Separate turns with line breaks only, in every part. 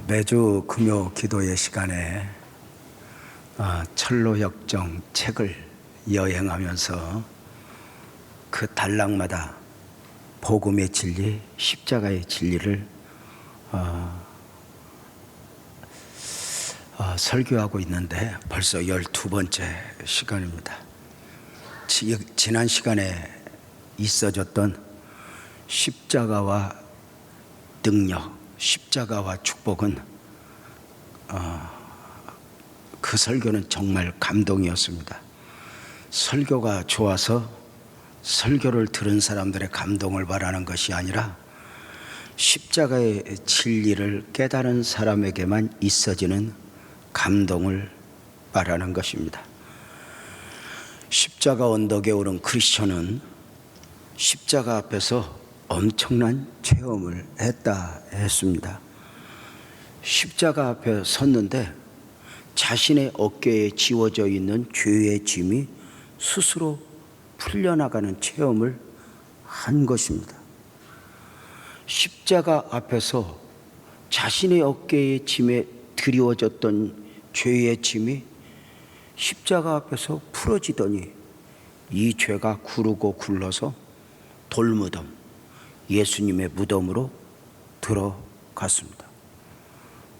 매주 금요 기도의 시간에 철로역정 책을 여행하면서 그 단락마다 복음의 진리, 십자가의 진리를 설교하고 있는데 벌써 12번째 시간입니다. 지난 시간에 있어졌던 십자가와 능력, 십자가와 축복은 그 설교는 정말 감동이었습니다. 설교가 좋아서 설교를 들은 사람들의 감동을 바라는 것이 아니라 십자가의 진리를 깨달은 사람에게만 있어지는 감동을 말하는 것입니다. 십자가 언덕에 오른 크리스천은 십자가 앞에서 엄청난 체험을 했습니다. 십자가 앞에 섰는데 자신의 어깨에 지워져 있는 죄의 짐이 스스로 풀려나가는 체험을 한 것입니다. 십자가 앞에서 자신의 어깨에 짐에 드리워졌던 죄의 짐이 십자가 앞에서 풀어지더니 이 죄가 구르고 굴러서 돌무덤, 예수님의 무덤으로 들어갔습니다.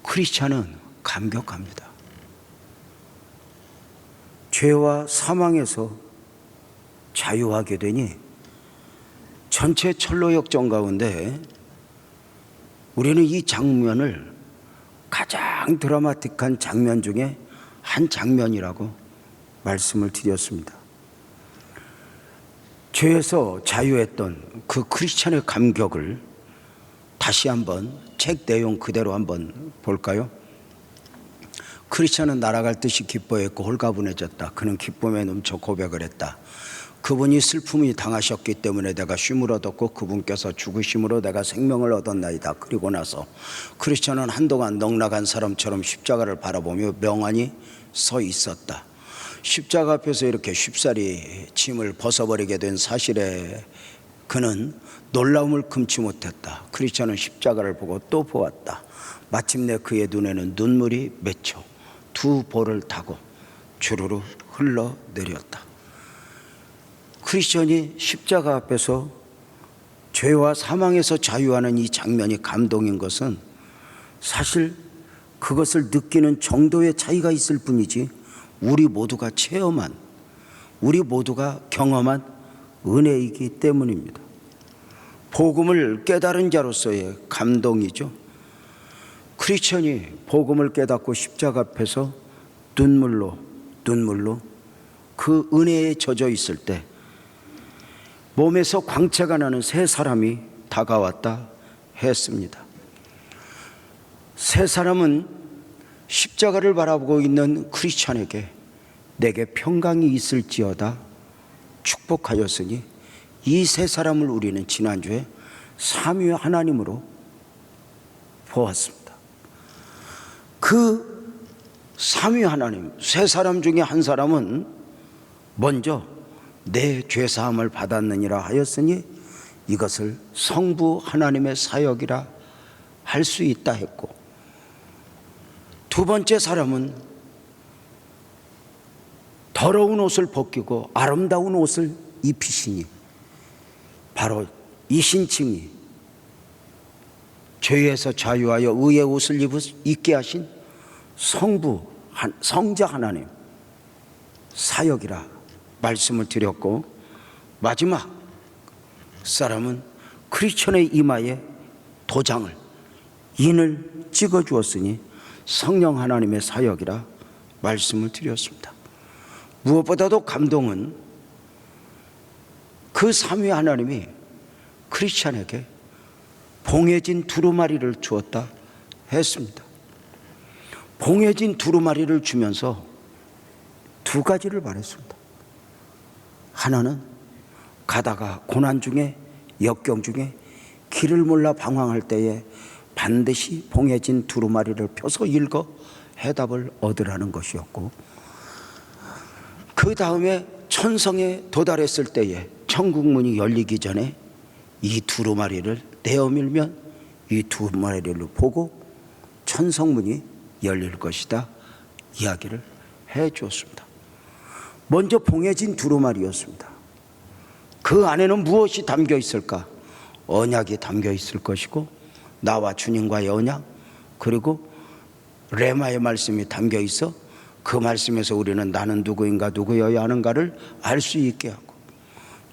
크리스찬은 감격합니다. 죄와 사망에서 자유하게 되니 전체 철로역정 가운데 우리는 이 장면을 가장 드라마틱한 장면 중에 한 장면이라고 말씀을 드렸습니다. 죄에서 자유했던 그 크리스찬의 감격을 다시 한번 책 내용 그대로 한번 볼까요? 크리스찬은 날아갈 듯이 기뻐했고 홀가분해졌다. 그는 기쁨에 넘쳐 고백을 했다. 그분이 슬픔이 당하셨기 때문에 내가 쉼을 얻었고 그분께서 죽으심으로 내가 생명을 얻었나이다. 그리고 나서 크리스찬은 한동안 넉나간 사람처럼 십자가를 바라보며 멍하니 서 있었다. 십자가 앞에서 이렇게 쉽사리 짐을 벗어버리게 된 사실에 그는 놀라움을 금치 못했다. 크리스찬은 십자가를 보고 또 보았다. 마침내 그의 눈에는 눈물이 맺혀 두 볼을 타고 주르르 흘러내렸다. 크리스찬이 십자가 앞에서 죄와 사망에서 자유하는 이 장면이 감동인 것은 사실 그것을 느끼는 정도의 차이가 있을 뿐이지 우리 모두가 체험한, 우리 모두가 경험한 은혜이기 때문입니다. 복음을 깨달은 자로서의 감동이죠. 크리스천이 복음을 깨닫고 십자가 앞에서 눈물로 그 은혜에 젖어 있을 때 몸에서 광채가 나는 새 사람이 다가왔다 했습니다. 새 사람은 십자가를 바라보고 있는 크리스찬에게 내게 평강이 있을지어다 축복하였으니 이 세 사람을 우리는 지난주에 삼위 하나님으로 보았습니다. 그 삼위 하나님, 세 사람 중에 한 사람은 먼저 내 죄사함을 받았느니라 하였으니 이것을 성부 하나님의 사역이라 할 수 있다 했고, 두 번째 사람은 더러운 옷을 벗기고 아름다운 옷을 입히시니 바로 이 신칭이 죄에서 자유하여 의의 옷을 입게 하신 성자 하나님 사역이라 말씀을 드렸고, 마지막 사람은 크리스천의 이마에 도장을, 인을 찍어 주었으니 성령 하나님의 사역이라 말씀을 드렸습니다. 무엇보다도 감동은 그 삼위 하나님이 크리스찬에게 봉해진 두루마리를 주었다 했습니다. 봉해진 두루마리를 주면서 두 가지를 말했습니다. 하나는 가다가 고난 중에, 역경 중에 길을 몰라 방황할 때에 반드시 봉해진 두루마리를 펴서 읽어 해답을 얻으라는 것이었고, 그 다음에 천성에 도달했을 때에 천국 문이 열리기 전에 이 두루마리를 내어밀면 이 두루마리를 보고 천성문이 열릴 것이다 이야기를 해 주었습니다. 먼저 봉해진 두루마리였습니다. 그 안에는 무엇이 담겨 있을까? 언약이 담겨 있을 것이고 나와 주님과의 언약, 그리고 레마의 말씀이 담겨 있어 그 말씀에서 우리는 나는 누구인가 누구여야 하는가를 알 수 있게 하고,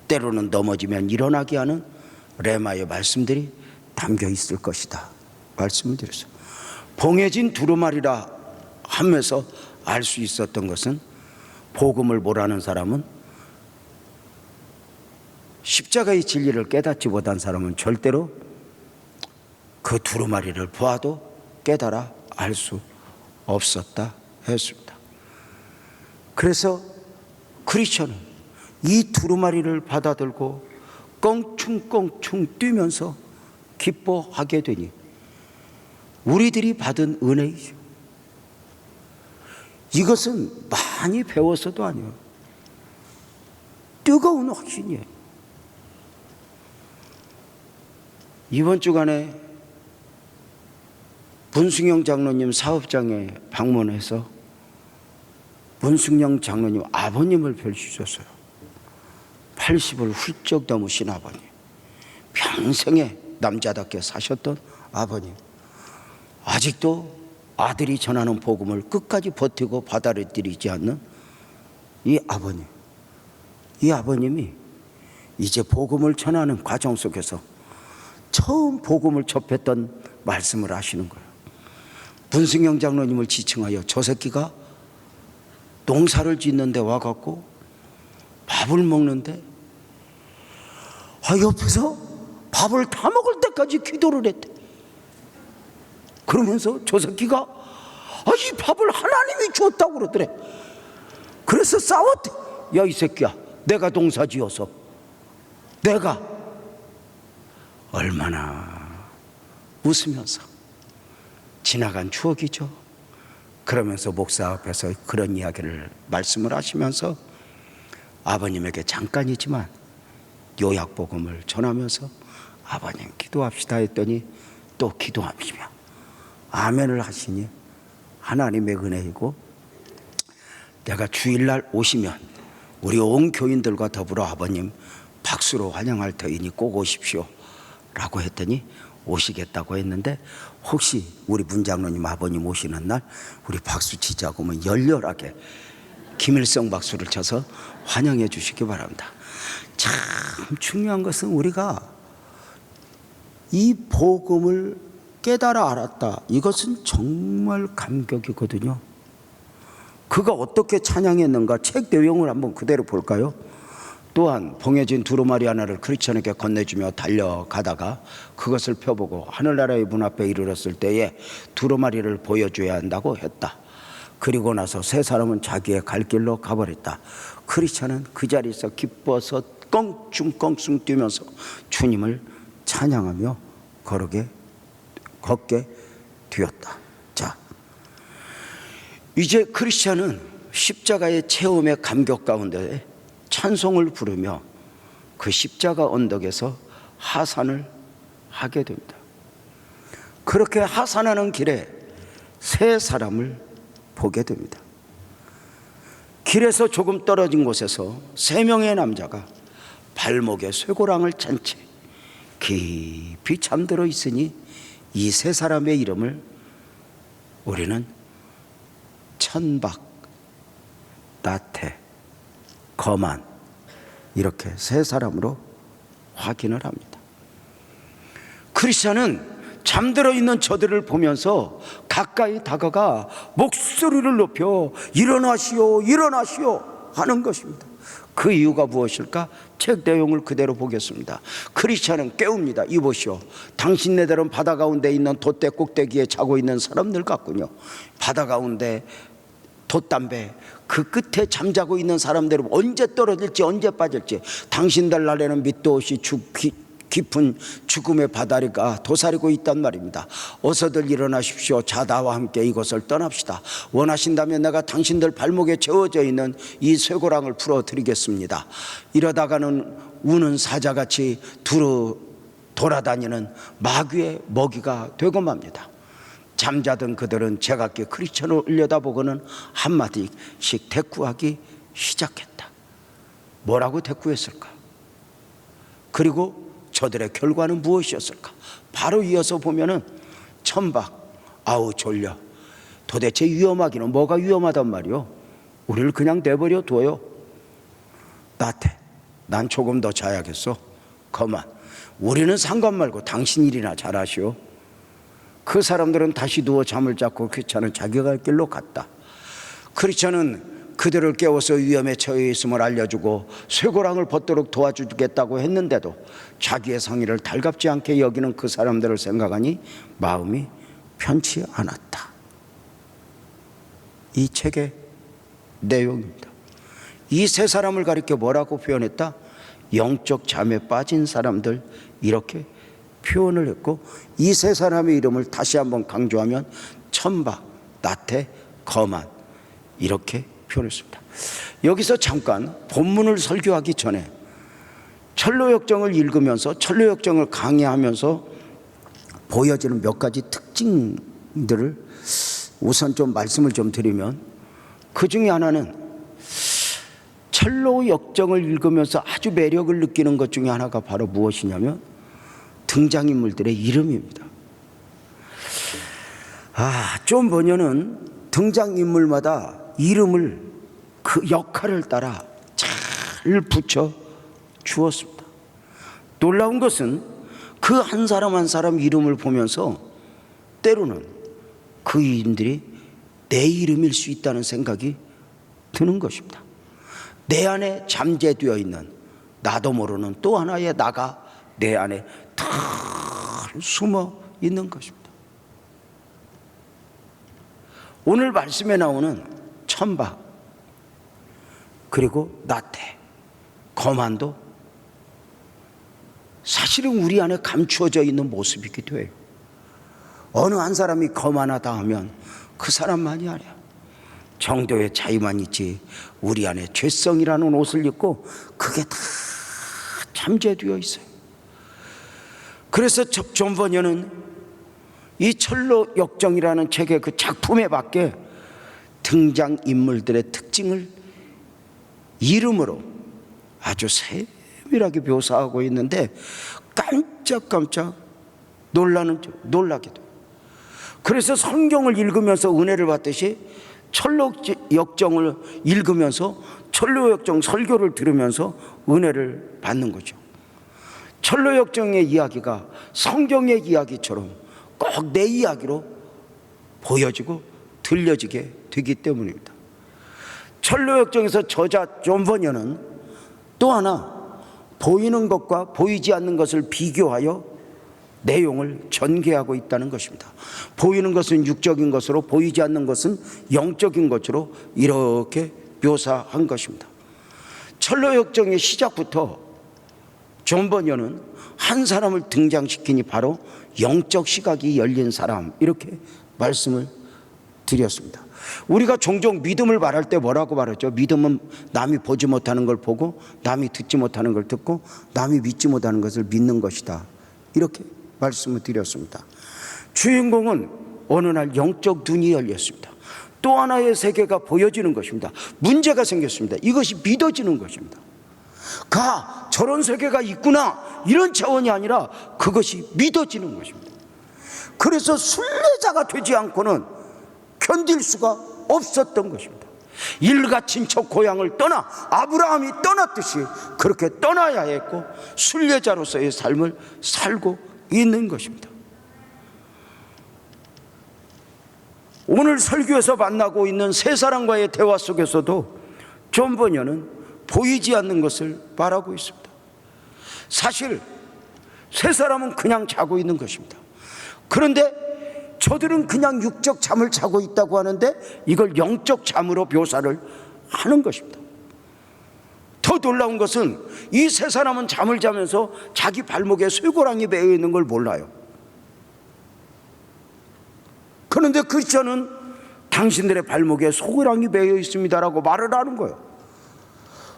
때로는 넘어지면 일어나게 하는 레마의 말씀들이 담겨 있을 것이다 말씀을 드렸어요. 봉해진 두루마리라 하면서 알 수 있었던 것은, 복음을 모르는 사람은, 십자가의 진리를 깨닫지 못한 사람은 절대로 그 두루마리를 보아도 깨달아 알 수 없었다 했습니다. 그래서 크리스천은 이 두루마리를 받아들고 껑충껑충 뛰면서 기뻐하게 되니 우리들이 받은 은혜이죠. 이것은 많이 배워서도 아니에요. 뜨거운 확신이에요. 이번 주간에 문승영 장로님 사업장에 방문해서 문승영 장로님 아버님을 뵈주셨어요. 80을 훌쩍 넘으신 아버님, 평생에 남자답게 사셨던 아버님, 아직도 아들이 전하는 복음을 끝까지 버티고 받아들이지 않는 이 아버님, 이 아버님이 이제 복음을 전하는 과정 속에서 처음 복음을 접했던 말씀을 하시는 거예요. 문승영 장로님을 지칭하여 저 새끼가 농사를 짓는데 와갖고 밥을 먹는데 옆에서 밥을 다 먹을 때까지 기도를 했대. 그러면서 저 새끼가 이 밥을 하나님이 주었다고 그러더래. 그래서 싸웠대. 야, 이 새끼야, 내가 농사 지어서 내가 얼마나 웃으면서 지나간 추억이죠. 그러면서 목사 앞에서 그런 이야기를 말씀을 하시면서 아버님에게 잠깐이지만 요약복음을 전하면서 아버님 기도합시다 했더니 또 기도하시며 아멘을 하시니 하나님의 은혜이고, 내가 주일날 오시면 우리 온 교인들과 더불어 아버님 박수로 환영할 터이니 꼭 오십시오 라고 했더니 오시겠다고 했는데, 혹시 우리 문장로님 아버님 오시는 날 우리 박수 치자고 하면 열렬하게 김일성 박수를 쳐서 환영해 주시기 바랍니다. 참 중요한 것은 우리가 이 복음을 깨달아 알았다, 이것은 정말 감격이거든요. 그가 어떻게 찬양했는가 책 내용을 한번 그대로 볼까요? 또한 봉해진 두루마리 하나를 크리스천에게 건네주며 달려가다가 그것을 펴보고 하늘나라의 문 앞에 이르렀을 때에 두루마리를 보여줘야 한다고 했다. 그리고 나서 세 사람은 자기의 갈 길로 가버렸다. 크리스천은 그 자리에서 기뻐서 껑충껑충 뛰면서 주님을 찬양하며 걷게 되었다. 자, 이제 크리스천은 십자가의 체험의 감격 가운데 찬송을 부르며 그 십자가 언덕에서 하산을 하게 됩니다. 그렇게 하산하는 길에 세 사람을 보게 됩니다. 길에서 조금 떨어진 곳에서 세 명의 남자가 발목에 쇠고랑을 찬 채 깊이 잠들어 있으니 이 세 사람의 이름을 우리는 천박, 나태, 거만, 이렇게 세 사람으로 확인을 합니다. 크리스천은 잠들어 있는 저들을 보면서 가까이 다가가 목소리를 높여 일어나시오, 일어나시오 하는 것입니다. 그 이유가 무엇일까? 책 내용을 그대로 보겠습니다. 크리스천은 깨웁니다. 이보시오, 당신네들은 바다 가운데 있는 돛대 꼭대기에 자고 있는 사람들 같군요. 바다 가운데 돛담배 그 끝에 잠자고 있는 사람들은 언제 떨어질지 언제 빠질지 당신들 날에는 밑도 없이 깊은 죽음의 바다리가 도사리고 있단 말입니다. 어서들 일어나십시오. 자다와 함께 이곳을 떠납시다. 원하신다면 내가 당신들 발목에 채워져 있는 이 쇠고랑을 풀어드리겠습니다. 이러다가는 우는 사자같이 두루 돌아다니는 마귀의 먹이가 되고 맙니다. 잠자던 그들은 제각기 크리스천을 올려다보고는 한마디씩 대꾸하기 시작했다. 뭐라고 대꾸했을까? 그리고 저들의 결과는 무엇이었을까? 바로 이어서 보면은 천박, 아우 졸려, 도대체 위험하기는 뭐가 위험하단 말이오? 우리를 그냥 내버려 둬요. 나태, 난 조금 더 자야겠어. 거만, 우리는 상관 말고 당신 일이나 잘하시오. 그 사람들은 다시 누워 잠을 잤고 크리스천은 자기 갈 길로 갔다. 크리스천은 그들을 깨워서 위험에 처해 있음을 알려주고 쇠고랑을 벗도록 도와주겠다고 했는데도 자기의 상의를 달갑지 않게 여기는 그 사람들을 생각하니 마음이 편치 않았다. 이 책의 내용입니다. 이 세 사람을 가리켜 뭐라고 표현했다? 영적 잠에 빠진 사람들, 이렇게 표현을 했고, 이 세 사람의 이름을 다시 한번 강조하면 천박, 나태, 거만, 이렇게 표현했습니다. 여기서 잠깐 본문을 설교하기 전에 철로역정을 읽으면서, 철로역정을 강의하면서 보여지는 몇 가지 특징들을 우선 좀 말씀을 좀 드리면, 그 중에 하나는 철로역정을 읽으면서 아주 매력을 느끼는 것 중에 하나가 바로 무엇이냐면 등장인물들의 이름입니다. 존 버녀는 등장인물마다 이름을 그 역할을 따라 잘 붙여 주었습니다. 놀라운 것은 그 한 사람 한 사람 이름을 보면서 때로는 그 이름들이 내 이름일 수 있다는 생각이 드는 것입니다. 내 안에 잠재되어 있는 나도 모르는 또 하나의 나가 내 안에 다 숨어 있는 것입니다. 오늘 말씀에 나오는 천박, 그리고 나태, 거만도 사실은 우리 안에 감추어져 있는 모습이기도 해요. 어느 한 사람이 거만하다 하면 그 사람만이 아니야. 정도의 차이만 있지 우리 안에 죄성이라는 옷을 입고 그게 다 잠재되어 있어요. 그래서 존 버녀는 이 철로역정이라는 책의 그 작품에 맞게 등장인물들의 특징을 이름으로 아주 세밀하게 묘사하고 있는데 깜짝깜짝 놀라게 돼요. 그래서 성경을 읽으면서 은혜를 받듯이 철로역정을 읽으면서 철로역정 설교를 들으면서 은혜를 받는 거죠. 철로역정의 이야기가 성경의 이야기처럼 꼭 내 이야기로 보여지고 들려지게 되기 때문입니다. 철로역정에서 저자 존 버녀는 또 하나 보이는 것과 보이지 않는 것을 비교하여 내용을 전개하고 있다는 것입니다. 보이는 것은 육적인 것으로, 보이지 않는 것은 영적인 것으로 이렇게 묘사한 것입니다. 철로역정의 시작부터 존 버녀는 한 사람을 등장시키니 바로 영적 시각이 열린 사람, 이렇게 말씀을 드렸습니다. 우리가 종종 믿음을 말할 때 뭐라고 말하죠? 믿음은 남이 보지 못하는 걸 보고 남이 듣지 못하는 걸 듣고 남이 믿지 못하는 것을 믿는 것이다, 이렇게 말씀을 드렸습니다. 주인공은 어느 날 영적 눈이 열렸습니다. 또 하나의 세계가 보여지는 것입니다. 문제가 생겼습니다. 이것이 믿어지는 것입니다. 저런 세계가 있구나, 이런 차원이 아니라 그것이 믿어지는 것입니다. 그래서 순례자가 되지 않고는 견딜 수가 없었던 것입니다. 일가친 척 고향을 떠나 아브라함이 떠났듯이 그렇게 떠나야 했고 순례자로서의 삶을 살고 있는 것입니다. 오늘 설교에서 만나고 있는 세 사람과의 대화 속에서도 존 버녀는 보이지 않는 것을 말하고 있습니다. 사실 세 사람은 그냥 자고 있는 것입니다. 그런데 저들은 그냥 육적 잠을 자고 있다고 하는데 이걸 영적 잠으로 묘사를 하는 것입니다. 더 놀라운 것은 이 세 사람은 잠을 자면서 자기 발목에 쇠고랑이 매여 있는 걸 몰라요. 그런데 크리스천은 당신들의 발목에 쇠고랑이 매여 있습니다라고 말을 하는 거예요.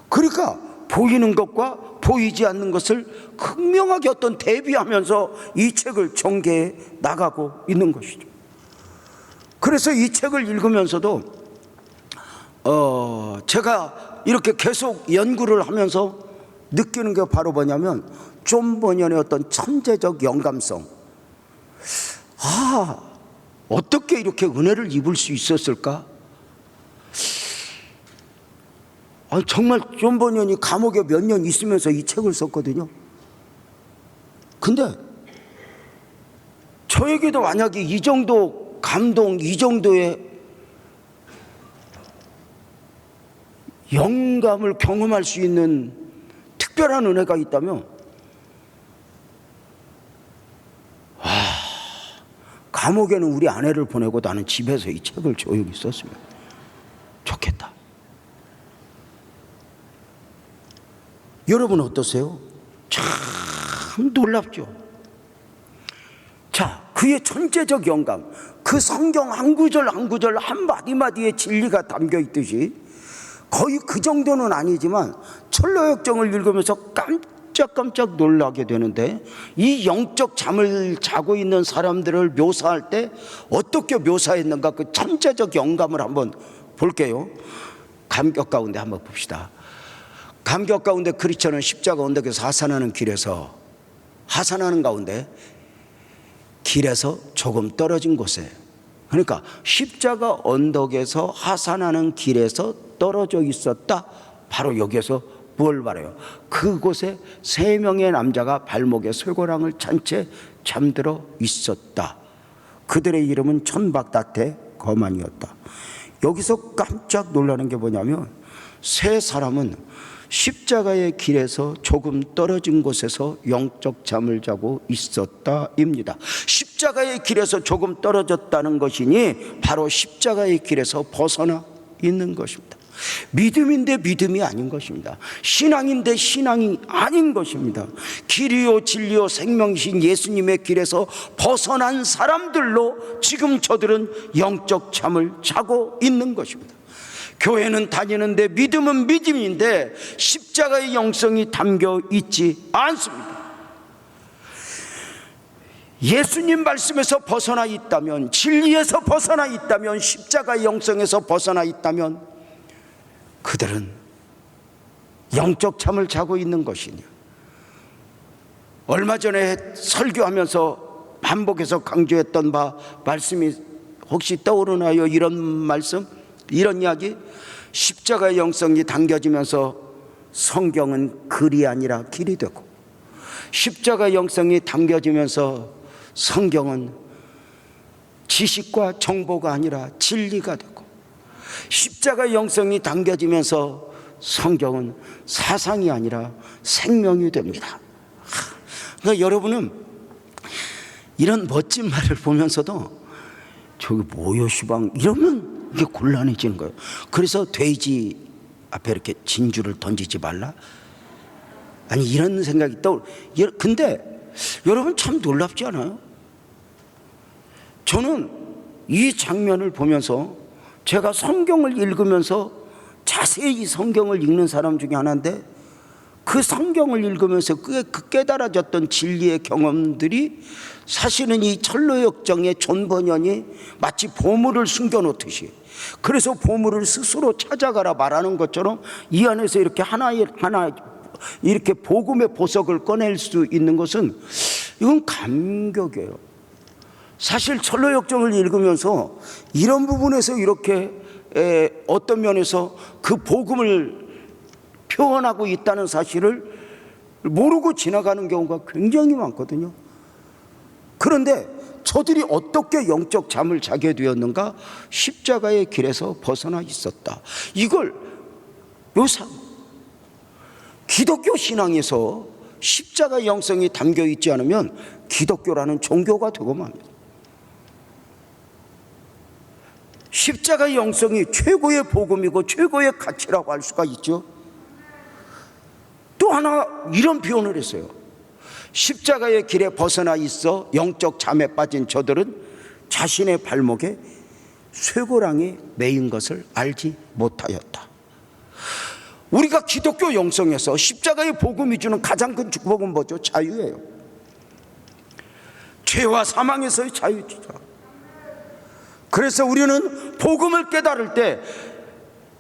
그러니까 보이는 것과 보이지 않는 것을 극명하게 어떤 대비하면서 이 책을 전개해 나가고 있는 것이죠. 그래서 이 책을 읽으면서도 제가 이렇게 계속 연구를 하면서 느끼는 게 바로 뭐냐면 존 버년의 어떤 천재적 영감성. 어떻게 이렇게 은혜를 입을 수 있었을까? 정말 존 버년이 감옥에 몇 년 있으면서 이 책을 썼거든요. 근데 저에게도 만약에 이 정도 감동, 이 정도의 영감을 경험할 수 있는 특별한 은혜가 있다면 감옥에는 우리 아내를 보내고 나는 집에서 이 책을 조용히 썼으면 좋겠다. 여러분 어떠세요? 참 놀랍죠? 자, 그의 천재적 영감, 그 성경 한 구절 한 구절 한 마디마디의 진리가 담겨 있듯이 거의 그 정도는 아니지만 철로역정을 읽으면서 깜짝깜짝 놀라게 되는데, 이 영적 잠을 자고 있는 사람들을 묘사할 때 어떻게 묘사했는가, 그 천재적 영감을 한번 볼게요. 감격 가운데 한번 봅시다. 감격 가운데 크리스천은 십자가 언덕에서 하산하는 가운데 길에서 조금 떨어진 곳에, 그러니까 십자가 언덕에서 하산하는 길에서 떨어져 있었다. 바로 여기에서 뭘 말해요? 그곳에 3명의 남자가 발목에 쇠고랑을 찬 채 잠들어 있었다. 그들의 이름은 천박다태 거만이었다. 여기서 깜짝 놀라는 게 뭐냐면, 3사람은 십자가의 길에서 조금 떨어진 곳에서 영적 잠을 자고 있었다입니다. 십자가의 길에서 조금 떨어졌다는 것이니 바로 십자가의 길에서 벗어나 있는 것입니다. 믿음인데 믿음이 아닌 것입니다. 신앙인데 신앙이 아닌 것입니다. 길이요 진리요 생명이신 예수님의 길에서 벗어난 사람들로 지금 저들은 영적 잠을 자고 있는 것입니다. 교회는 다니는데 믿음은 믿음인데 십자가의 영성이 담겨 있지 않습니다. 예수님 말씀에서 벗어나 있다면, 진리에서 벗어나 있다면, 십자가의 영성에서 벗어나 있다면 그들은 영적 잠을 자고 있는 것이냐. 얼마 전에 설교하면서 반복해서 강조했던 말씀이 혹시 떠오르나요? 이런 말씀, 이런 이야기. 십자가의 영성이 당겨지면서 성경은 글이 아니라 길이 되고, 십자가의 영성이 당겨지면서 성경은 지식과 정보가 아니라 진리가 되고, 십자가의 영성이 당겨지면서 성경은 사상이 아니라 생명이 됩니다. 그러니까 여러분은 이런 멋진 말을 보면서도 저기 뭐요 시방 이러면 이게 곤란해지는 거예요. 그래서 돼지 앞에 이렇게 진주를 던지지 말라, 아니 이런 생각이 떠올. 근데 여러분 참 놀랍지 않아요? 저는 이 장면을 보면서, 제가 성경을 읽으면서 자세히 성경을 읽는 사람 중에 하나인데, 그 성경을 읽으면서 그 깨달아졌던 진리의 경험들이 사실은 이 철로역정의 존 버년이 마치 보물을 숨겨놓듯이, 그래서 보물을 스스로 찾아가라 말하는 것처럼 이 안에서 이렇게 하나 이렇게 복음의 보석을 꺼낼 수 있는 것은, 이건 감격이에요. 사실 철로역정을 읽으면서 이런 부분에서 이렇게 어떤 면에서 그 복음을 표현하고 있다는 사실을 모르고 지나가는 경우가 굉장히 많거든요. 그런데 저들이 어떻게 영적 잠을 자게 되었는가? 십자가의 길에서 벗어나 있었다. 이걸 기독교 신앙에서 십자가의 영성이 담겨 있지 않으면 기독교라는 종교가 되고 맙니다. 십자가의 영성이 최고의 복음이고 최고의 가치라고 할 수가 있죠. 또 하나 이런 표현을 했어요. 십자가의 길에 벗어나 있어 영적 잠에 빠진 저들은 자신의 발목에 쇠고랑이 매인 것을 알지 못하였다. 우리가 기독교 영성에서 십자가의 복음이 주는 가장 큰 축복은 뭐죠? 자유예요. 죄와 사망에서의 자유죠. 그래서 우리는 복음을 깨달을 때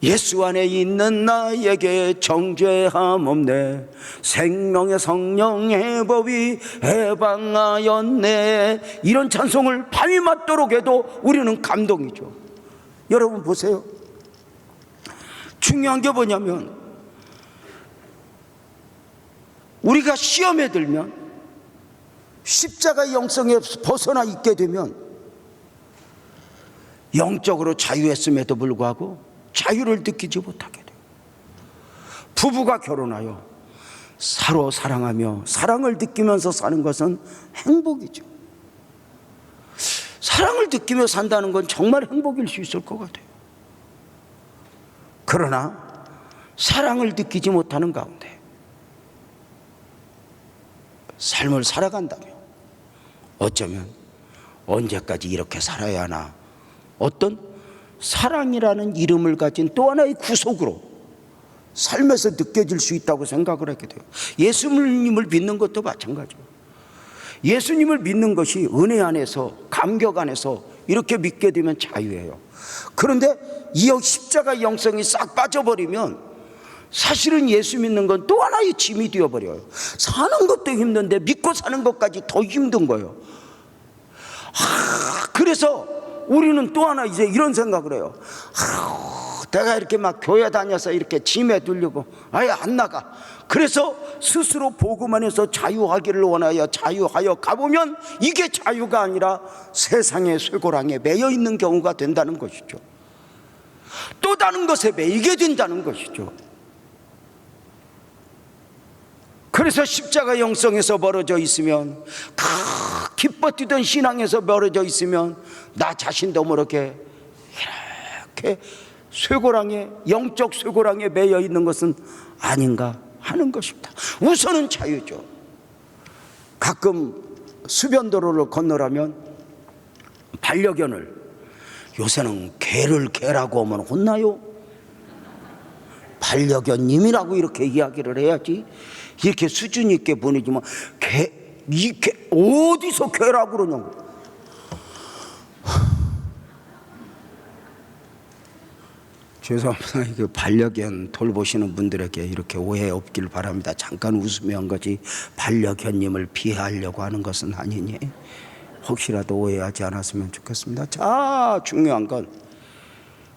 예수 안에 있는 나에게 정죄함 없네, 생명의 성령의 법이 해방하였네, 이런 찬송을 밤이 맞도록 해도 우리는 감동이죠. 여러분 보세요. 중요한 게 뭐냐면 우리가 시험에 들면, 십자가 영성에 벗어나 있게 되면 영적으로 자유했음에도 불구하고 자유를 느끼지 못하게 돼요. 부부가 결혼하여 서로 사랑하며 사랑을 느끼면서 사는 것은 행복이죠. 사랑을 느끼며 산다는 건 정말 행복일 수 있을 것 같아요. 그러나 사랑을 느끼지 못하는 가운데 삶을 살아간다면 어쩌면 언제까지 이렇게 살아야 하나, 어떤 사랑이라는 이름을 가진 또 하나의 구속으로 삶에서 느껴질 수 있다고 생각을 하게 돼요. 예수님을 믿는 것도 마찬가지예요. 예수님을 믿는 것이 은혜 안에서, 감격 안에서 이렇게 믿게 되면 자유예요. 그런데 이 십자가 영성이 싹 빠져버리면 사실은 예수 믿는 건 또 하나의 짐이 되어버려요. 사는 것도 힘든데 믿고 사는 것까지 더 힘든 거예요. 그래서 우리는 또 하나 이제 이런 생각을 해요. 내가 이렇게 막 교회 다녀서 이렇게 짐에 들리고 아예 안 나가. 그래서 스스로 복음 안에서 자유하기를 원하여 자유하여 가보면 이게 자유가 아니라 세상의 쇠고랑에 매여 있는 경우가 된다는 것이죠. 또 다른 것에 매이게 된다는 것이죠. 그래서 십자가 영성에서 멀어져 있으면, 기뻐 뛰던 신앙에서 멀어져 있으면 나 자신도 모르게 이렇게 쇠고랑에, 영적 쇠고랑에 매여 있는 것은 아닌가 하는 것입니다. 우선은 자유죠. 가끔 수변도로를 건너라면 반려견을, 요새는 개를 개라고 하면 혼나요. 반려견님이라고 이렇게 이야기를 해야지, 이렇게 수준 있게 보내지만 이 개 어디서 개라고 그러냐고. 죄송합니다. 이게 반려견 돌보시는 분들에게 이렇게 오해 없길 바랍니다. 잠깐 웃으며 한 거지 반려견님을 피하려고 하는 것은 아니니 혹시라도 오해하지 않았으면 좋겠습니다. 자, 중요한 건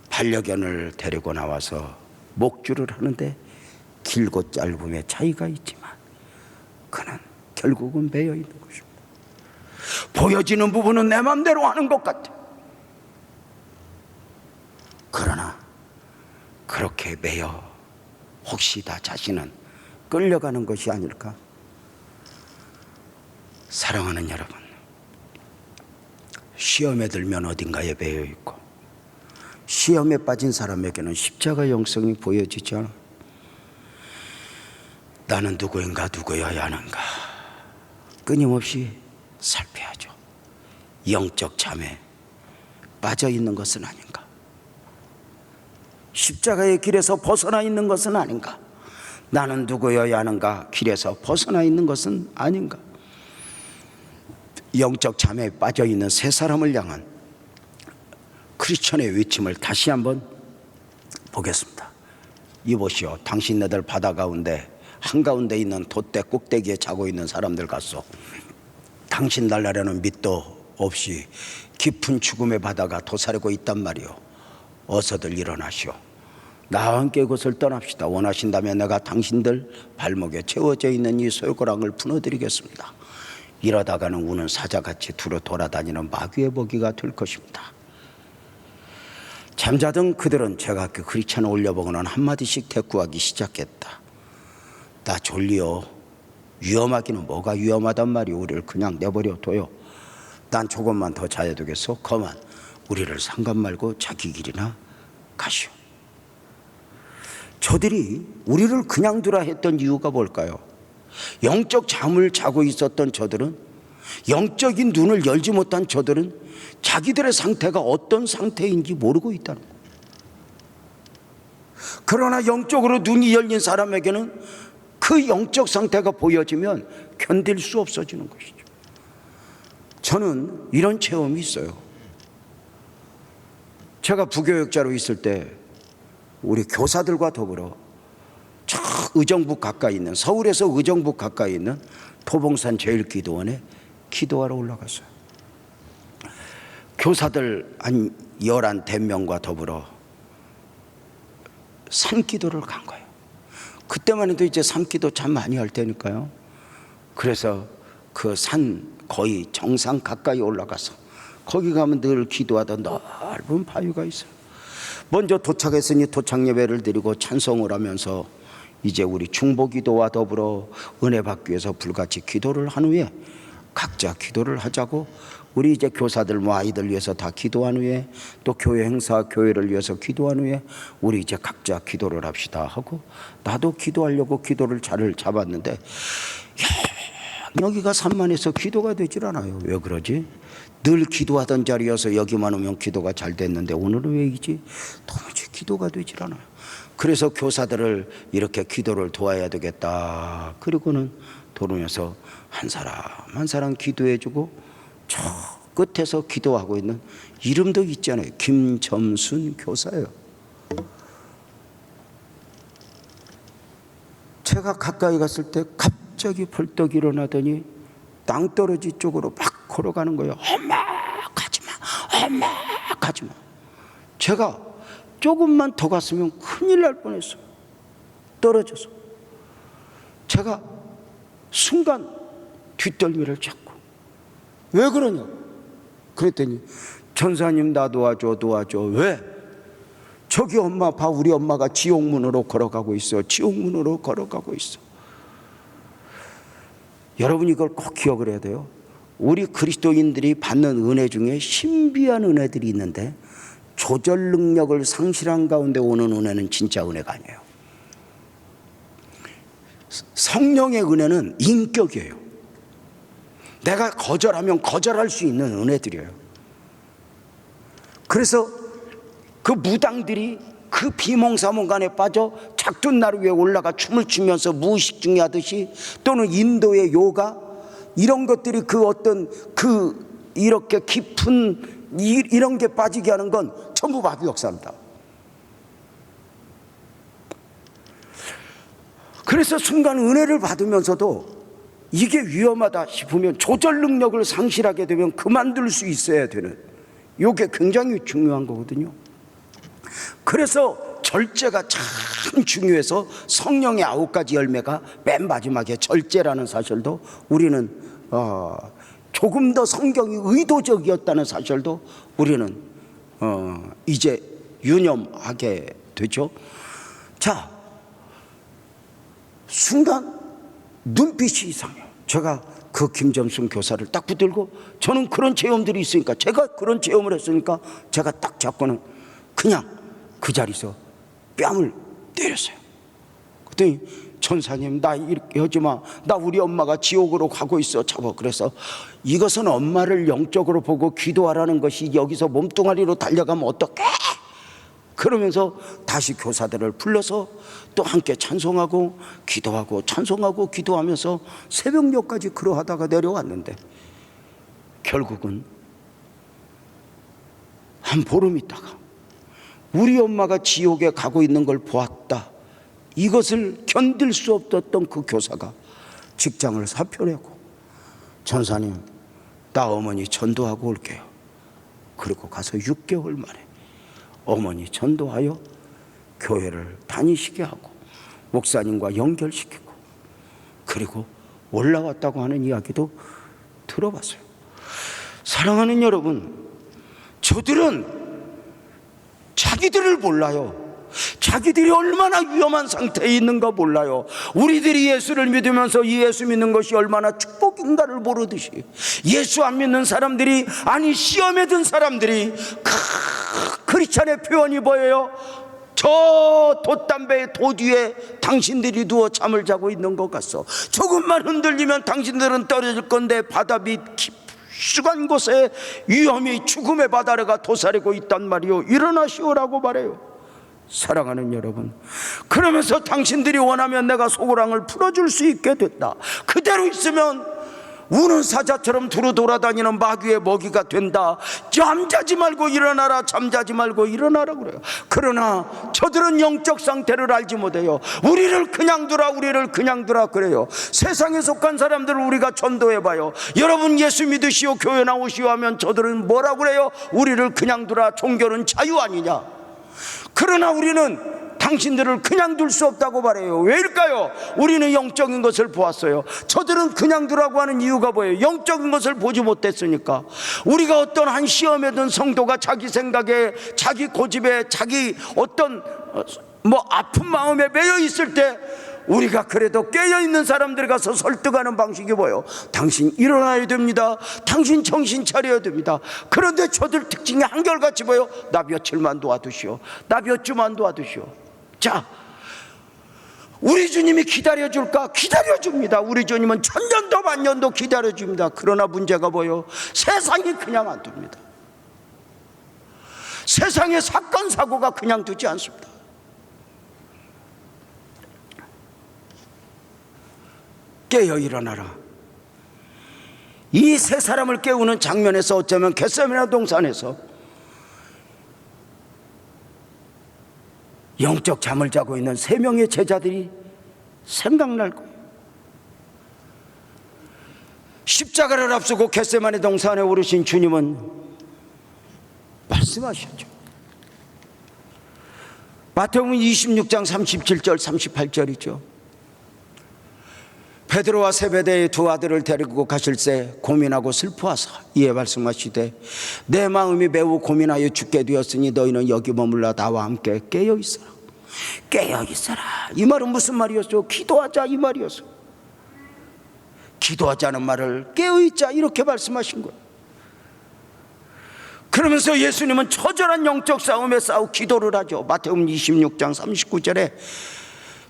반려견을 데리고 나와서 목줄을 하는데 길고 짧음의 차이가 있지만 그는 결국은 매여 있는 것입니다. 보여지는 부분은 내 맘대로 하는 것 같아. 그러나 그렇게 매여 혹시 나 자신은 끌려가는 것이 아닐까? 사랑하는 여러분, 시험에 들면 어딘가에 매여 있고 시험에 빠진 사람에게는 십자가 영성이 보여지지 않아. 나는 누구인가, 누구여야 하는가 끊임없이 살펴야죠. 영적 잠에 빠져 있는 것은 아닌가, 십자가의 길에서 벗어나 있는 것은 아닌가, 나는 누구여야 하는가 길에서 벗어나 있는 것은 아닌가. 영적 잠에 빠져 있는 세 사람을 향한 크리스천의 외침을 다시 한번 보겠습니다. 이보시오, 당신네들 바다 가운데 한가운데 있는 돛대 꼭대기에 자고 있는 사람들 같소. 당신 날라라는 밑도 없이 깊은 죽음의 바다가 도사리고 있단 말이오. 어서들 일어나시오. 나와 함께 그것을 떠납시다. 원하신다면 내가 당신들 발목에 채워져 있는 이 쇠고랑을 풀어드리겠습니다. 이러다가는 우는 사자같이 두루 돌아다니는 마귀의 먹이가 될 것입니다. 잠자던 그들은 제가 그 크리스찬을 올려보고는 한마디씩 대꾸하기 시작했다. 나 졸리요. 위험하기는 뭐가 위험하단 말이오. 우리를 그냥 내버려 둬요. 난 조금만 더 자야 되겠소. 그만 우리를 상관 말고 자기 길이나 가시오. 저들이 우리를 그냥 두라 했던 이유가 뭘까요? 영적 잠을 자고 있었던 저들은, 영적인 눈을 열지 못한 저들은 자기들의 상태가 어떤 상태인지 모르고 있다는 거예요. 그러나 영적으로 눈이 열린 사람에게는 그 영적 상태가 보여지면 견딜 수 없어지는 것이죠. 저는 이런 체험이 있어요. 제가 부교육자로 있을 때 우리 교사들과 더불어 저 의정부 가까이 있는, 서울에서 의정부 가까이 있는 도봉산 제일기도원에 기도하러 올라갔어요. 교사들 한 11대명과 더불어 산기도를 간 거예요. 그때만 해도 이제 산기도 참 많이 할 때니까요. 그래서 그 산 거의 정상 가까이 올라가서 거기 가면 늘 기도하던 넓은 바위가 있어요. 먼저 도착했으니 도착 예배를 드리고 찬송을 하면서 이제 우리 중보기도와 더불어 은혜 받기 위해서 불같이 기도를 한 후에 각자 기도를 하자고, 우리 이제 교사들 뭐 아이들 위해서 다 기도한 후에 또 교회 행사 교회를 위해서 기도한 후에 우리 이제 각자 기도를 합시다 하고, 나도 기도하려고 기도를 자리를 잡았는데 여기가 산만해서 기도가 되질 않아요. 왜 그러지? 늘 기도하던 자리여서 여기만 오면 기도가 잘 됐는데 오늘은 왜 이지? 도무지 기도가 되질 않아요. 그래서 교사들을 이렇게 기도를 도와야 되겠다. 그리고는 돌으면서 한 사람 한 사람 기도해주고 저 끝에서 기도하고 있는, 이름도 있잖아요. 김점순 교사예요. 제가 가까이 갔을 때 갑자기 벌떡 일어나더니 땅떨어지 쪽으로 막 걸어가는 거예요. 엄마 가지마, 엄마 가지마. 제가 조금만 더 갔으면 큰일 날 뻔했어요. 떨어져서. 제가 순간 뒷덜미를 잡고, 왜 그러냐 그랬더니 전사님 나 도와줘 도와줘. 왜? 저기 엄마 봐, 우리 엄마가 지옥문으로 걸어가고 있어. 지옥문으로 걸어가고 있어. 여러분 이걸 꼭 기억을 해야 돼요. 우리 그리스도인들이 받는 은혜 중에 신비한 은혜들이 있는데 조절 능력을 상실한 가운데 오는 은혜는 진짜 은혜가 아니에요. 성령의 은혜는 인격이에요. 내가 거절하면 거절할 수 있는 은혜들이에요. 그래서 그 무당들이 그 비몽사몽간에 빠져 작둔나루 위에 올라가 춤을 추면서 무의식 중에 하듯이, 또는 인도의 요가, 이런 것들이 그 어떤 그 이렇게 깊은 이런 게 빠지게 하는 건 전부 마비 역사입니다. 그래서 순간 은혜를 받으면서도 이게 위험하다 싶으면 조절 능력을 상실하게 되면 그만둘 수 있어야 되는, 이게 굉장히 중요한 거거든요. 그래서 절제가 참 중요해서 성령의 9가지 열매가 맨 마지막에 절제라는 사실도 우리는 조금 더 성경이 의도적이었다는 사실도 우리는 이제 유념하게 되죠. 자, 순간 눈빛이 이상해요. 제가 그 김점순 교사를 딱 붙들고, 저는 그런 체험들이 있으니까, 제가 그런 체험을 했으니까 제가 딱 잡고는 그냥 그 자리에서 뺨을 때렸어요. 그랬더니 전사님 나 이렇게 하지마, 나 우리 엄마가 지옥으로 가고 있어 잡아. 그래서 이것은 엄마를 영적으로 보고 기도하라는 것이, 여기서 몸뚱아리로 달려가면 어떡해? 그러면서 다시 교사들을 불러서 또 함께 찬송하고 기도하고 찬송하고 기도하면서 새벽녘까지 그러하다가 내려왔는데, 결국은 한 보름 있다가 우리 엄마가 지옥에 가고 있는 걸 보았다. 이것을 견딜 수 없었던 그 교사가 직장을 사표내고, 전사님 나 어머니 전도하고 올게요. 그리고 가서 6개월 만에 어머니 전도하여 교회를 다니시게 하고 목사님과 연결시키고, 그리고 올라왔다고 하는 이야기도 들어봤어요. 사랑하는 여러분, 저들은 자기들을 몰라요. 자기들이 얼마나 위험한 상태에 있는가 몰라요. 우리들이 예수를 믿으면서 이 예수 믿는 것이 얼마나 축복인가를 모르듯이, 예수 안 믿는 사람들이, 아니 시험에 든 사람들이 크리스찬의 표현이 보여요. 저 돛담배의 돛 위에 당신들이 누워 잠을 자고 있는 것 같소. 조금만 흔들리면 당신들은 떨어질 건데 바다 밑 깊숙한 곳에 위험히 죽음의 바다가 도사리고 있단 말이요. 일어나시오라고 말해요. 사랑하는 여러분, 그러면서 당신들이 원하면 내가 소고랑을 풀어줄 수 있게 됐다. 그대로 있으면 우는 사자처럼 두루 돌아다니는 마귀의 먹이가 된다. 잠자지 말고 일어나라, 잠자지 말고 일어나라 그래요. 그러나 저들은 영적 상태를 알지 못해요. 우리를 그냥 두라, 우리를 그냥 두라 그래요. 세상에 속한 사람들을 우리가 전도해봐요. 여러분 예수 믿으시오, 교회 나오시오 하면 저들은 뭐라고 그래요? 우리를 그냥 두라, 종교는 자유 아니냐. 그러나 우리는 당신들을 그냥 둘 수 없다고 말해요. 왜일까요? 우리는 영적인 것을 보았어요. 저들은 그냥 두라고 하는 이유가 뭐예요? 영적인 것을 보지 못했으니까. 우리가 어떤 한 시험에 든 성도가 자기 생각에, 자기 고집에, 자기 어떤 아픈 마음에 매여 있을 때 우리가 그래도 깨어있는 사람들 가서 설득하는 방식이 뭐예요? 당신 일어나야 됩니다. 당신 정신 차려야 됩니다. 그런데 저들 특징이 한결같이 뭐예요? 나 며칠만 도와두시오. 나 몇 주만 도와두시오. 자, 우리 주님이 기다려줄까? 기다려줍니다. 우리 주님은 천년도 만년도 기다려줍니다. 그러나 문제가 뭐예요? 세상이 그냥 안 둡니다. 세상의 사건 사고가 그냥 두지 않습니다. 깨어 일어나라. 이 세 사람을 깨우는 장면에서 어쩌면 겟세마네 동산에서 영적 잠을 자고 있는 세 명의 제자들이 생각날 거예요. 십자가를 앞두고 겟세마네 동산에 오르신 주님은 말씀하셨죠. 마태복음 26장 37절 38절이죠. 베드로와 세베대의 두 아들을 데리고 가실새 고민하고 슬퍼하사 이에 말씀하시되 내 마음이 매우 고민하여 죽게 되었으니 너희는 여기 머물러 나와 함께 깨어 있어라. 깨어 있어라. 이 말은 무슨 말이었죠? 기도하자 이 말이었어요. 기도하자는 말을 깨어 있자 이렇게 말씀하신 거예요. 그러면서 예수님은 처절한 영적 싸움에 싸우 기도를 하죠. 마태복음 26장 39절에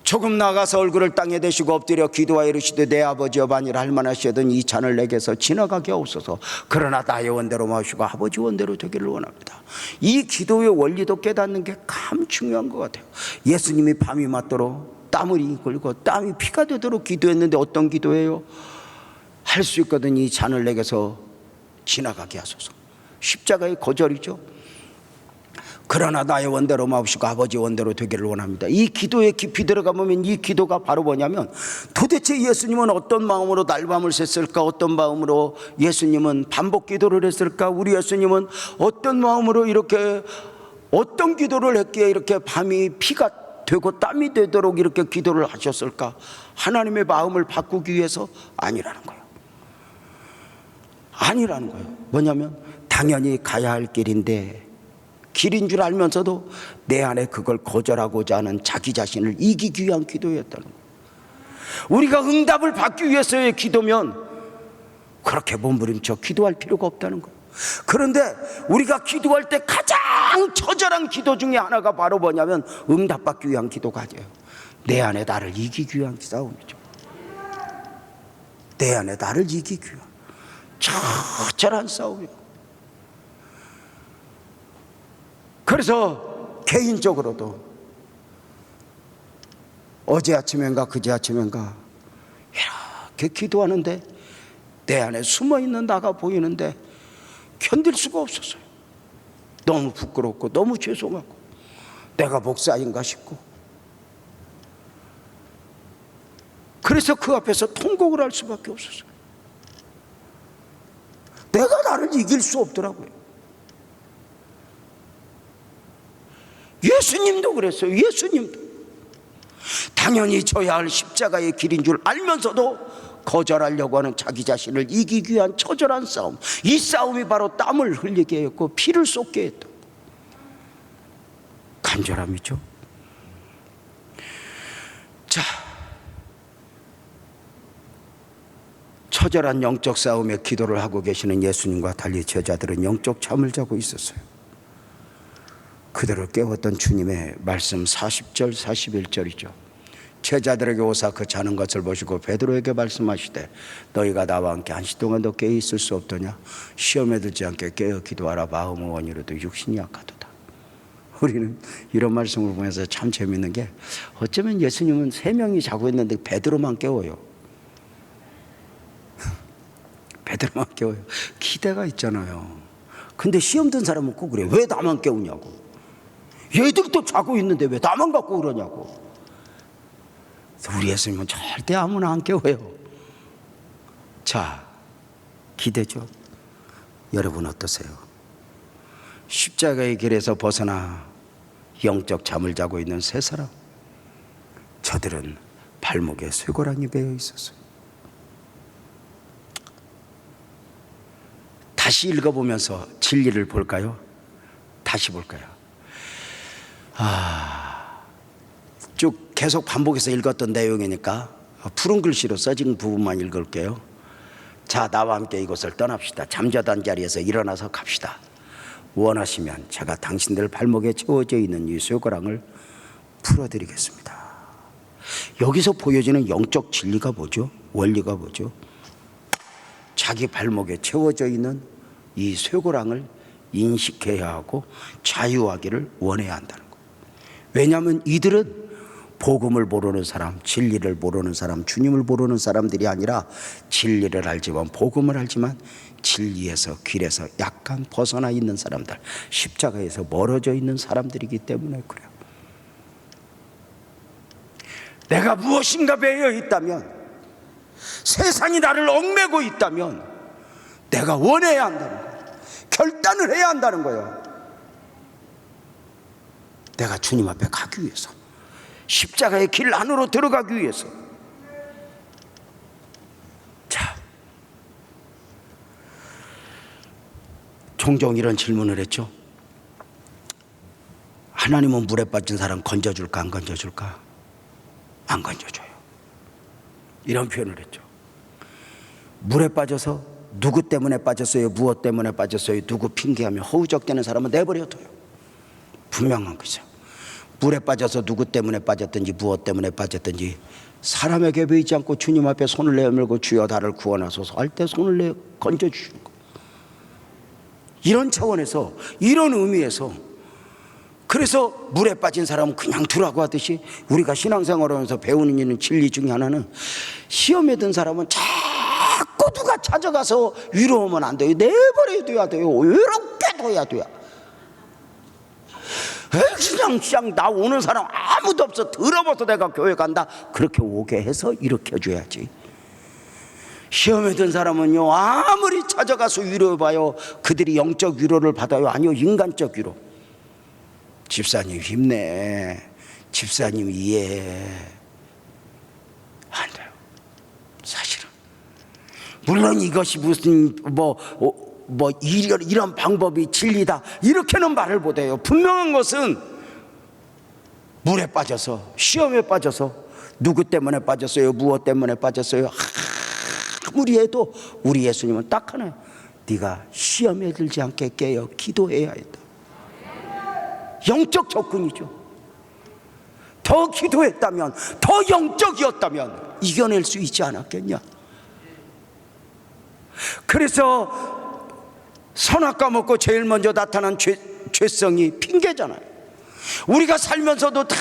조금 나가서 얼굴을 땅에 대시고 엎드려 기도하여 이르시되 내 아버지여 만일 할만하시거든 이 잔을 내게서 지나가게 하옵소서. 그러나 나의 원대로 마시고 아버지 원대로 되기를 원합니다. 이 기도의 원리도 깨닫는 게 참 중요한 것 같아요. 예수님이 밤이 맞도록 땀을 흘리고 땀이 피가 되도록 기도했는데 어떤 기도예요? 할 수 있거든 이 잔을 내게서 지나가게 하소서. 십자가의 거절이죠. 그러나 나의 원대로 마옵시고 아버지 원대로 되기를 원합니다. 이 기도에 깊이 들어가 보면 이 기도가 바로 뭐냐면 도대체 예수님은 어떤 마음으로 날밤을 샜을까? 어떤 마음으로 예수님은 반복 기도를 했을까? 우리 예수님은 어떤 마음으로 이렇게 어떤 기도를 했기에 이렇게 밤이 피가 되고 땀이 되도록 이렇게 기도를 하셨을까? 하나님의 마음을 바꾸기 위해서 아니라는 거예요. 아니라는 거예요. 뭐냐면 당연히 가야 할 길인데 길인 줄 알면서도 내 안에 그걸 거절하고자 하는 자기 자신을 이기기 위한 기도였다는 거예요. 우리가 응답을 받기 위해서의 기도면 그렇게 몸부림쳐 기도할 필요가 없다는 거예요. 그런데 우리가 기도할 때 가장 처절한 기도 중에 하나가 바로 뭐냐면 응답받기 위한 기도가 아니에요. 내 안에 나를 이기기 위한 싸움이죠. 내 안에 나를 이기기 위한 처절한 싸움이에요. 그래서 개인적으로도 어제 아침인가 그제 아침인가 이렇게 기도하는데 내 안에 숨어있는 나가 보이는데 견딜 수가 없었어요. 너무 부끄럽고 너무 죄송하고 내가 목사인가 싶고 그래서 그 앞에서 통곡을 할 수밖에 없었어요. 내가 나를 이길 수 없더라고요. 예수님도 그랬어요. 예수님도 당연히 져야 할 십자가의 길인 줄 알면서도 거절하려고 하는 자기 자신을 이기기 위한 처절한 싸움. 이 싸움이 바로 땀을 흘리게 했고 피를 쏟게 했던 간절함이죠. 자, 처절한 영적 싸움에 기도를 하고 계시는 예수님과 달리 제자들은 영적 잠을 자고 있었어요. 그들을 깨웠던 주님의 말씀 40절 41절이죠. 제자들에게 오사 그 자는 것을 보시고 베드로에게 말씀하시되 너희가 나와 함께 한시 동안도 깨어 있을 수 없더냐? 시험에 들지 않게 깨어 기도하라. 마음은 원이로도 육신이 약하도다. 우리는 이런 말씀을 보면서 참 재밌는 게 어쩌면 예수님은 세 명이 자고 있는데 베드로만 깨워요. 애들만 깨워요. 기대가 있잖아요. 근데 시험 든 사람은 꼭 그래요. 왜 나만 깨우냐고. 얘들도 자고 있는데 왜 나만 갖고 그러냐고. 우리 예수님은 절대 아무나 안 깨워요. 자, 기대죠. 여러분 어떠세요? 십자가의 길에서 벗어나 영적 잠을 자고 있는 세 사람, 저들은 발목에 쇠고랑이 베어 있었어요. 다시 읽어보면서 진리를 볼까요? 다시 볼까요? 쭉 계속 반복해서 읽었던 내용이니까 푸른 글씨로 써진 부분만 읽을게요. 자, 나와 함께 이곳을 떠납시다. 잠자던 자리에서 일어나서 갑시다. 원하시면 제가 당신들 발목에 채워져 있는 이 쇠고랑을 풀어드리겠습니다. 여기서 보여지는 영적 진리가 뭐죠? 원리가 뭐죠? 자기 발목에 채워져 있는 이 쇠고랑을 인식해야 하고 자유하기를 원해야 한다는 거예요. 왜냐하면 이들은 복음을 모르는 사람, 진리를 모르는 사람, 주님을 모르는 사람들이 아니라 진리를 알지만, 복음을 알지만 진리에서, 길에서 약간 벗어나 있는 사람들, 십자가에서 멀어져 있는 사람들이기 때문에 그래요. 내가 무엇인가 배어 있다면, 세상이 나를 얽매고 있다면 내가 원해야 한다는 거예요. 결단을 해야 한다는 거예요. 내가 주님 앞에 가기 위해서, 십자가의 길 안으로 들어가기 위해서. 자, 종종 이런 질문을 했죠. 하나님은 물에 빠진 사람 건져줄까 안 건져줄까? 안 건져줘요. 이런 표현을 했죠. 물에 빠져서 누구 때문에 빠졌어요? 무엇 때문에 빠졌어요? 누구 핑계하며 허우적대는 사람은 내버려둬요. 분명한 거죠. 물에 빠져서 누구 때문에 빠졌든지 무엇 때문에 빠졌든지 사람에게 베이지 않고 주님 앞에 손을 내밀고 주여 나를 구원하소서 할 때 손을 내 건져주시는 거예요. 이런 차원에서, 이런 의미에서, 그래서 물에 빠진 사람은 그냥 두라고 하듯이 우리가 신앙생활을 하면서 배우는 일은 진리 중에 하나는, 시험에 든 사람은 자꾸 누가 찾아가서 위로하면 안 돼요. 내버려둬야 돼요. 외롭게 둬야 돼요. 그냥 나 오는 사람 아무도 없어, 더러워서 내가 교회 간다, 그렇게 오게 해서 일으켜줘야지. 시험에 든 사람은요, 아무리 찾아가서 위로해봐요, 그들이 영적 위로를 받아요? 아니요, 인간적 위로. 집사님 힘내, 집사님 이해해. 안 돼요, 사실은. 물론 이것이 무슨 이런 방법이 진리다 이렇게는 말을 못해요. 분명한 것은 물에 빠져서, 시험에 빠져서, 누구 때문에 빠졌어요? 무엇 때문에 빠졌어요? 아무리 해도 우리 예수님은 딱 하나예요. 네가 시험에 들지 않게 깨어 기도해야 했다. 영적 접근이죠. 더 기도했다면, 더 영적이었다면 이겨낼 수 있지 않았겠냐. 그래서 선악 까먹고 제일 먼저 나타난 죄성이 핑계잖아요. 우리가 살면서도 다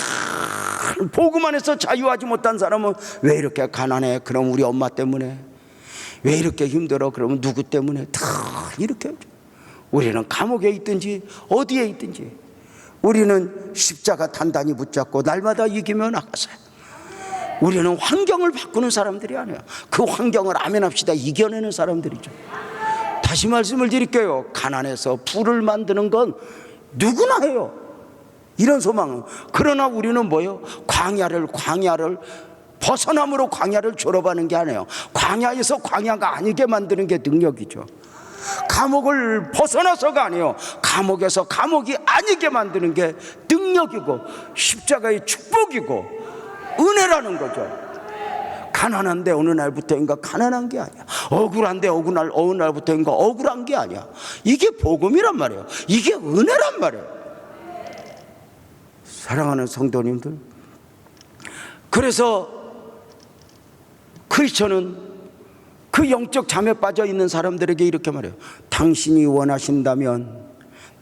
복음 안에서 자유하지 못한 사람은 왜 이렇게 가난해? 그럼 우리 엄마 때문에. 왜 이렇게 힘들어? 그러면 누구 때문에? 다 이렇게 하죠. 우리는 감옥에 있든지 어디에 있든지 우리는 십자가 단단히 붙잡고 날마다 이기며 나가세요. 우리는 환경을 바꾸는 사람들이 아니에요. 그 환경을 아멘합시다 이겨내는 사람들이죠. 다시 말씀을 드릴게요. 가난해서 불을 만드는 건 누구나 해요, 이런 소망은. 그러나 우리는 뭐예요? 광야를 벗어남으로 광야를 졸업하는 게 아니에요. 광야에서 광야가 아니게 만드는 게 능력이죠. 감옥을 벗어나서가 아니에요. 감옥에서 감옥이 아니게 만드는 게 능력이고 십자가의 축복이고 은혜라는 거죠. 가난한데 어느 날부터인가 가난한 게 아니야. 억울한데 어느 날부터인가 억울한 게 아니야. 이게 복음이란 말이에요. 이게 은혜란 말이에요. 사랑하는 성도님들, 그래서 크리스천은 그 영적 잠에 빠져 있는 사람들에게 이렇게 말해요. 당신이 원하신다면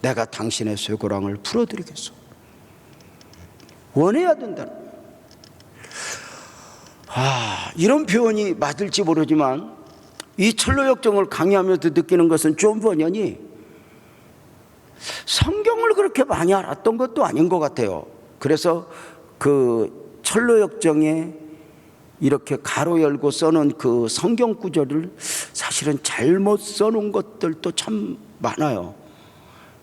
내가 당신의 쇠고랑을 풀어드리겠소. 원해야 된다는 거예요. 이런 표현이 맞을지 모르지만 이 철로역정을 강의하면서 느끼는 것은 존 버년이 성경을 그렇게 많이 알았던 것도 아닌 것 같아요. 그래서 그 철로역정에 이렇게 가로 열고 써놓은 그 성경 구절을 사실은 잘못 써놓은 것들도 참 많아요.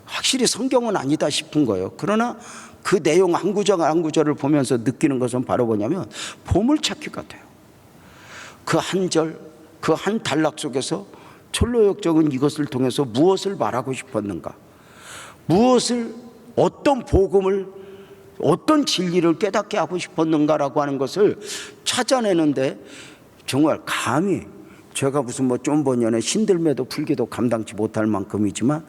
확실히 성경은 아니다 싶은 거예요. 그러나 그 내용 한 구절 한 구절을 보면서 느끼는 것은 바로 뭐냐면 보물찾기 같아요. 그 한 절, 그 한 단락 속에서 철로역정은 이것을 통해서 무엇을 말하고 싶었는가, 무엇을, 어떤 복음을, 어떤 진리를 깨닫게 하고 싶었는가라고 하는 것을 찾아내는데 정말 감히, 제가 무슨 뭐 존 버년의 신들매도 풀기도 감당치 못할 만큼이지만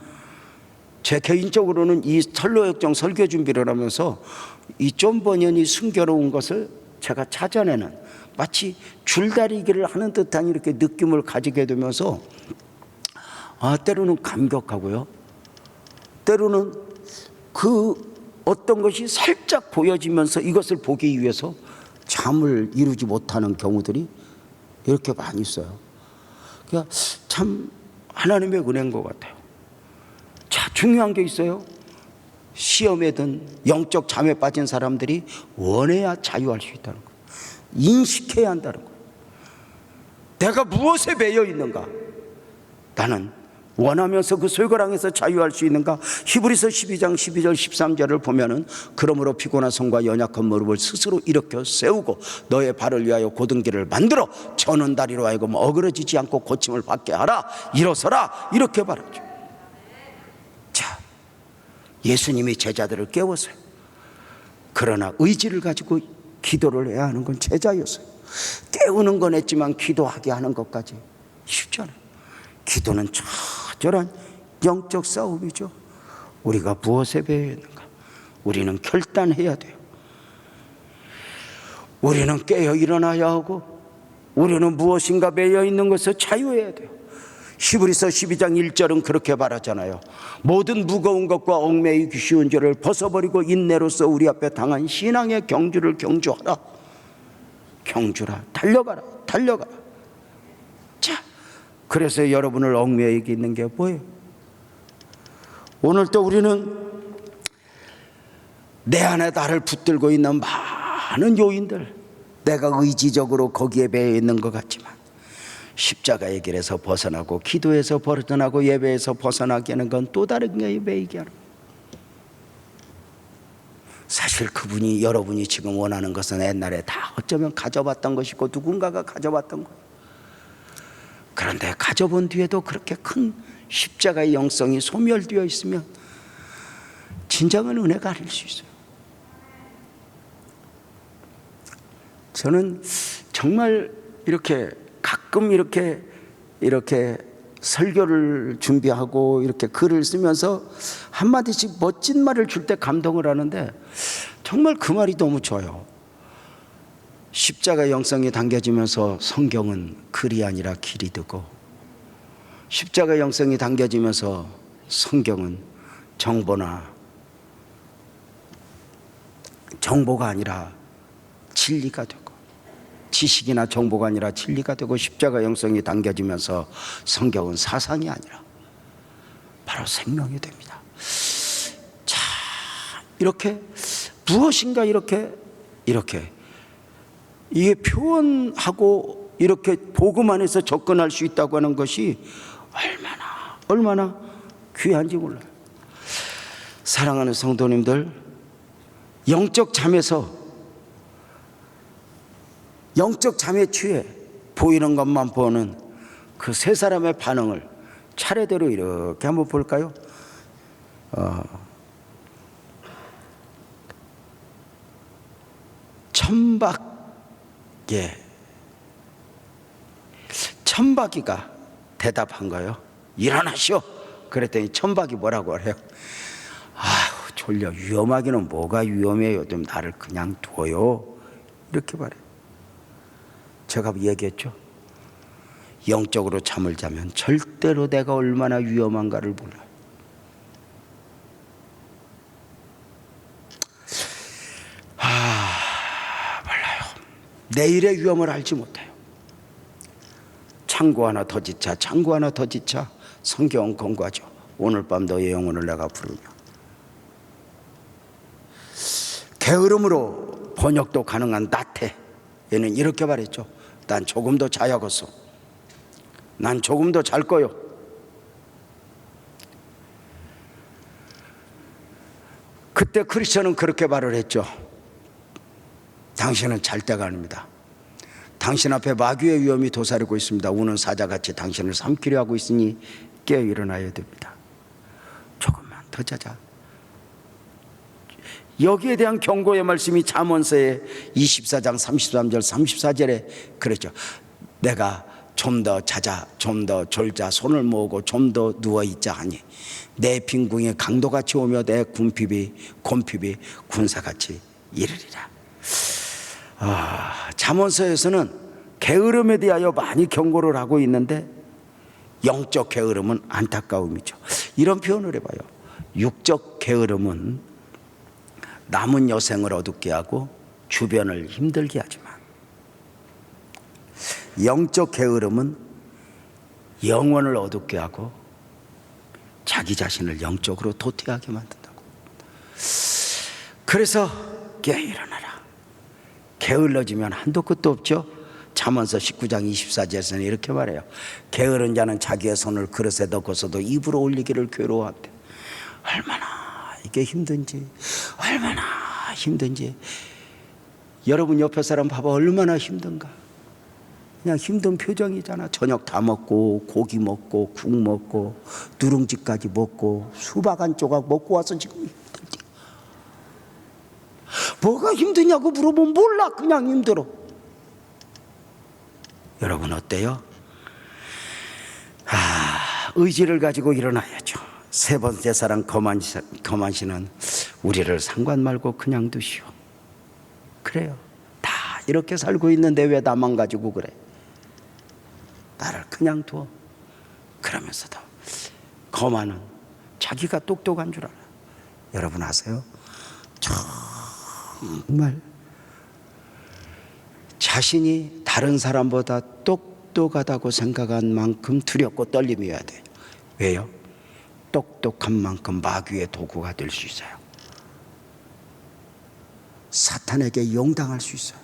제 개인적으로는 이 철로역정 설교 준비를 하면서 이 존 버년이 숨겨놓은 것을 제가 찾아내는, 마치 줄다리기를 하는 듯한 이렇게 느낌을 가지게 되면서 때로는 감격하고요, 때로는 그 어떤 것이 살짝 보여지면서 이것을 보기 위해서 잠을 이루지 못하는 경우들이 이렇게 많이 있어요. 그러니까 참 하나님의 은혜인 것 같아요. 자, 중요한 게 있어요. 시험에든 영적 잠에 빠진 사람들이 원해야 자유할 수 있다는 거예요. 인식해야 한다는 거예요. 내가 무엇에 매여 있는가? 나는 원하면서 그 쇠고랑에서 자유할 수 있는가? 히브리서 12장 12절 13절을 보면은 그러므로 피곤한 손과 연약한 무릎을 스스로 일으켜 세우고 너의 발을 위하여 곧은 길을 만들어 저는 다리로 하여금 어그러지지 않고 고침을 받게 하라. 일어서라. 이렇게 말하죠. 자, 예수님이 제자들을 깨웠어요. 그러나 의지를 가지고 기도를 해야 하는 건 제자였어요. 깨우는 건 했지만 기도하게 하는 것까지 쉽지 않아요. 기도는 처절한 영적 싸움이죠. 우리가 무엇에 매여 있는가? 우리는 결단해야 돼요. 우리는 깨어 일어나야 하고, 우리는 무엇인가 매여 있는 것을 자유해야 돼요. 히브리서 12장 1절은 그렇게 말하잖아요. 모든 무거운 것과 얽매이기 쉬운 죄를 벗어버리고 인내로서 우리 앞에 당한 신앙의 경주를 경주하라. 경주라. 달려가라. 달려가라. 자, 그래서 여러분을 얽매이게 있는 게 뭐예요? 오늘 또 우리는 내 안에 나를 붙들고 있는 많은 요인들, 내가 의지적으로 거기에 매여 있는 것 같지만 십자가의 길에서 벗어나고 기도에서 벗어나고 예배에서 벗어나게 하는 건 또 다른 게 매이게 하는 거예요. 사실 그분이, 여러분이 지금 원하는 것은 옛날에 다 어쩌면 가져봤던 것이고 누군가가 가져봤던 거예요. 그런데 가져본 뒤에도 그렇게 큰 십자가의 영성이 소멸되어 있으면 진정한 은혜가 아닐 수 있어요. 저는 정말 이렇게 가끔 이렇게 설교를 준비하고 이렇게 글을 쓰면서 한마디씩 멋진 말을 줄 때 감동을 하는데 정말 그 말이 너무 좋아요. 십자가 영성이 당겨지면서 성경은 글이 아니라 길이 되고, 십자가 영성이 당겨지면서 성경은 정보가 아니라 진리가 되고, 지식이나 정보가 아니라 진리가 되고, 십자가 영성이 당겨지면서 성경은 사상이 아니라 바로 생명이 됩니다. 자, 이렇게 무엇인가 이렇게 이게 표현하고 이렇게 복음 안에서 접근할 수 있다고 하는 것이 얼마나 귀한지 몰라요. 사랑하는 성도님들, 영적 잠에 취해 보이는 것만 보는 그 세 사람의 반응을 차례대로 이렇게 한번 볼까요? 천박이가 대답한 거예요. 일어나시오. 그랬더니 천박이 뭐라고 그래요? 아우, 졸려. 위험하기는 뭐가 위험해요. 좀 나를 그냥 둬요. 이렇게 말해요. 제가 얘기했죠. 영적으로 잠을 자면 절대로 내가 얼마나 위험한가를 몰라요. 몰라요. 내일의 위험을 알지 못해요. 자, 창고 하나 더 짓자, 창고 하나 더 짓자. 성경은 권고하죠. 오늘 밤 너의 영혼을 내가 부르며. 게으름으로 번역도 가능한 나태, 얘는 이렇게 말했죠. 난 조금 더 자야겠어. 난 조금 더 잘 거요. 그때 크리스천은 그렇게 말을 했죠. 당신은 잘 때가 아닙니다. 당신 앞에 마귀의 위험이 도사리고 있습니다. 우는 사자같이 당신을 삼키려 하고 있으니 깨어 일어나야 됩니다. 조금만 더 자자. 여기에 대한 경고의 말씀이 잠언서의 24장 33절 34절에 그랬죠. 내가 좀 더 자자, 좀 더 졸자, 손을 모으고 좀 더 누워있자 하니 내 빈궁이 강도같이 오며 내 곰핍이 군사같이 이르리라. 잠언서에서는 게으름에 대하여 많이 경고를 하고 있는데 영적 게으름은 안타까움이죠. 이런 표현을 해봐요. 육적 게으름은 남은 여생을 어둡게 하고 주변을 힘들게 하지만 영적 게으름은 영혼을 어둡게 하고 자기 자신을 영적으로 도태하게 만든다고. 그래서 깨어 일어나라. 게을러지면 한도 끝도 없죠. 잠언서 19장 24절에서는 이렇게 말해요. 게으른 자는 자기의 손을 그릇에 넣고서도 입으로 올리기를 괴로워한대. 얼마나 이게 힘든지, 얼마나 힘든지. 여러분 옆에 사람 봐봐. 얼마나 힘든가. 그냥 힘든 표정이잖아. 저녁 다 먹고 고기 먹고 국 먹고 누룽지까지 먹고 수박 한 조각 먹고 와서 지금 힘들지. 뭐가 힘드냐고 물어보면 몰라. 그냥 힘들어. 여러분 어때요? 의지를 가지고 일어나야죠. 세 번째 사랑 거만시는 우리를 상관 말고 그냥 두시오. 그래요. 다 이렇게 살고 있는데 왜 나만 가지고 그래? 나를 그냥 둬. 그러면서도 거만은 자기가 똑똑한 줄 알아. 여러분 아세요? 정말 자신이 다른 사람보다 똑똑하다고 생각한 만큼 두렵고 떨림이어야 돼. 왜요? 똑똑한 만큼 마귀의 도구가 될 수 있어요. 사탄에게 용당할 수 있어요.